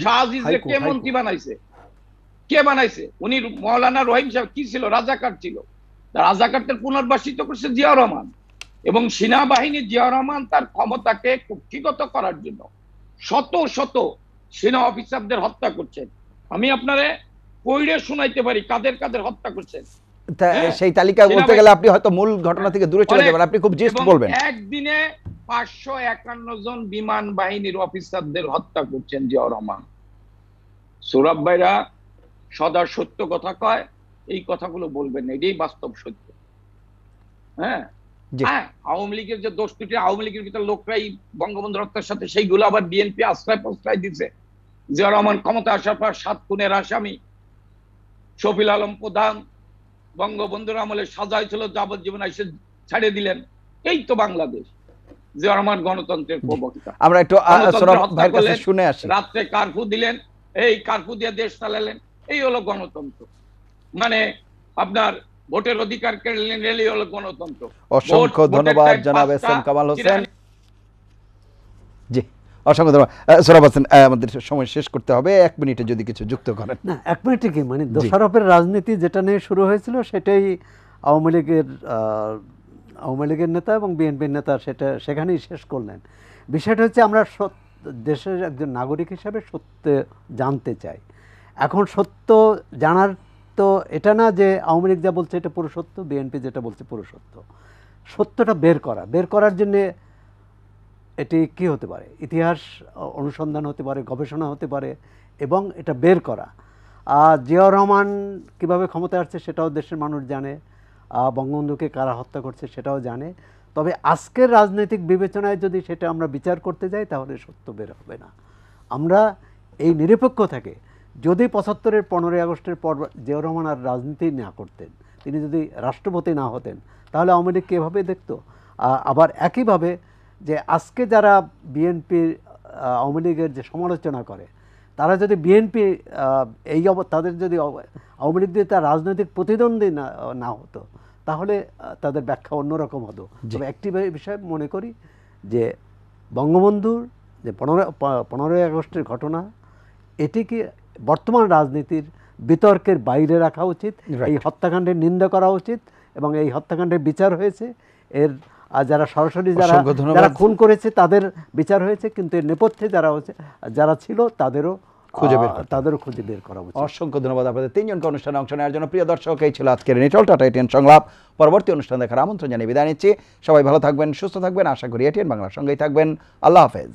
শাহজিজকে কে মন্ত্রী বানাইছে, কে বানাইছে? উনি মৌলানা রহিম সাহেব কি ছিল, রাজাকার ছিল, রাজাকারদের পুনর্বাসিত করছে জিয়া রহমান। এবং সেনাবাহিনী জিয়া রহমান তার ক্ষমতাকে কুক্ষিগত করার জন্য শত শত সেনা অফিসারদের হত্যা করছেন। আমি আপনারে পড়ে শোনাইতে পারি কাদের কাদের হত্যা করছেন। সেই তালিকা বলতে গেলে আপনি হয়তো মূল ঘটনা থেকে দূরে চলে যাবেন, আপনি খুব জিস্ট বলবেন। একদিনে 551 জন বিমান বাহিনীর অফিসারদের হত্যা করছেন জিয়া রহমান। সৌরভ ভাইরা সদা সত্য কথা কয়, এই কথাগুলো বলবেন না, এটাই বাস্তব সত্য। হ্যাঁ আওয়ামী লীগের যে দোষ ত্রুটি, আওয়ামী লীগের ভিতরে লোকরাই বঙ্গবন্ধু হত্যার সাথে সেইগুলো আবার বিএনপি আশ্রয় প্রশ্রয় দিচ্ছে। জিয়া রহমান ক্ষমতা আসার পর 7 খুনের আসামি শফিল আলম প্রধান বঙ্গবন্ধুর আমলে সাজা হয়েছিল যাবজ্জীবন, এসে ছাড়িয়ে দিলেন। এই তো বাংলাদেশ। জিয়া রহমান গণতন্ত্রের প্রবক্তা। আমরা একটু ভাইয়ের কাছে শুনে আসি। রাত্রে কারফিউ দিলেন, এই কারফিউ দিয়ে দেশ চালালেন, এই হলো গণতন্ত্র। মানে আপনার ভোটের অধিকার কেড়ে নিলেই হলো গণতন্ত্র। অসংখ্য ধন্যবাদ জনাব এস এম কামাল হোসেন। জি অসংখ্য ধন্যবাদ। সোহরাব হোসেন, আমাদের সময় শেষ করতে হবে, 1 মিনিটে যদি কিছু যুক্ত করেন। না 1 মিনিটে কি, মানে দোষারোপের রাজনীতি যেটা নিয়ে শুরু হয়েছিল সেটাই আওয়ামী লীগের নেতা এবং বিএনপির নেতা সেটা সেখানেই শেষ করলেন। বিষয়টা হচ্ছে আমরা দেশের একজন নাগরিক হিসাবে সত্য জানতে চাই। এখন সত্য জানার তো এটা না যে আওয়ামী লীগ যা বলছে এটা পুরো সত্য, বিএনপি যেটা বলছে পুরো সত্য। সত্যটা বের করার জন্যে এটি কি হতে পারে, ইতিহাস অনুসন্ধান হতে পারে, গবেষণা হতে পারে, এবং এটা বের করা। জিয়াউর রহমান কীভাবে ক্ষমতায় আসছে সেটাও দেশের মানুষ জানে, বঙ্গবন্ধুকে কারা হত্যা করছে সেটাও জানে। তবে আজকের রাজনৈতিক বিবেচনায় যদি সেটা আমরা বিচার করতে যাই তাহলে সত্য বের হবে না। আমরা এই নিরপেক্ষ থেকে যদি 75-এর 15ই আগস্টের পর জিয়াউর রহমান আর রাজনীতি না করতেন, তিনি যদি রাষ্ট্রপতি না হতেন, তাহলে আওয়ামী লীগকে এভাবে দেখতো। আবার একইভাবে যে আজকে যারা বিএনপি আওয়ামী লীগের যে সমালোচনা করে, তারা যদি বিএনপি তাদের যদি আওয়ামী লীগ দিয়ে তার রাজনৈতিক প্রতিদ্বন্দ্বী না হতো তাহলে তাদের ব্যাখ্যা অন্যরকম হতো। তবে একটি বিষয় মনে করি যে বঙ্গবন্ধুর যে 15ই আগস্টের ঘটনা, এটিকে বর্তমান রাজনীতির বিতর্কের বাইরে রাখা উচিত। এই হত্যাকাণ্ডের নিন্দা করা উচিত এবং এই হত্যাকাণ্ডের বিচার হয়েছে। এর যারা সরাসরি যারা খুন করেছে তাদের বিচার হয়েছে, কিন্তু এর নেপথ্যে যারা ছিল তাদেরও খুঁজে বের করা উচিত। অসংখ্য ধন্যবাদ আপনাদের 3 জনকে অনুষ্ঠানে অংশ নেওয়ার জন্য। প্রিয় দর্শক, এই ছিল আজকের নিটল টাটা এটিএন সংলাপ। পরবর্তী অনুষ্ঠান দেখার আমন্ত্রণ জানিয়ে বিদায় নিচ্ছি। সবাই ভালো থাকবেন, সুস্থ থাকবেন, আশা করি এটিএন বাংলার সঙ্গেই থাকবেন। আল্লাহ হাফেজ।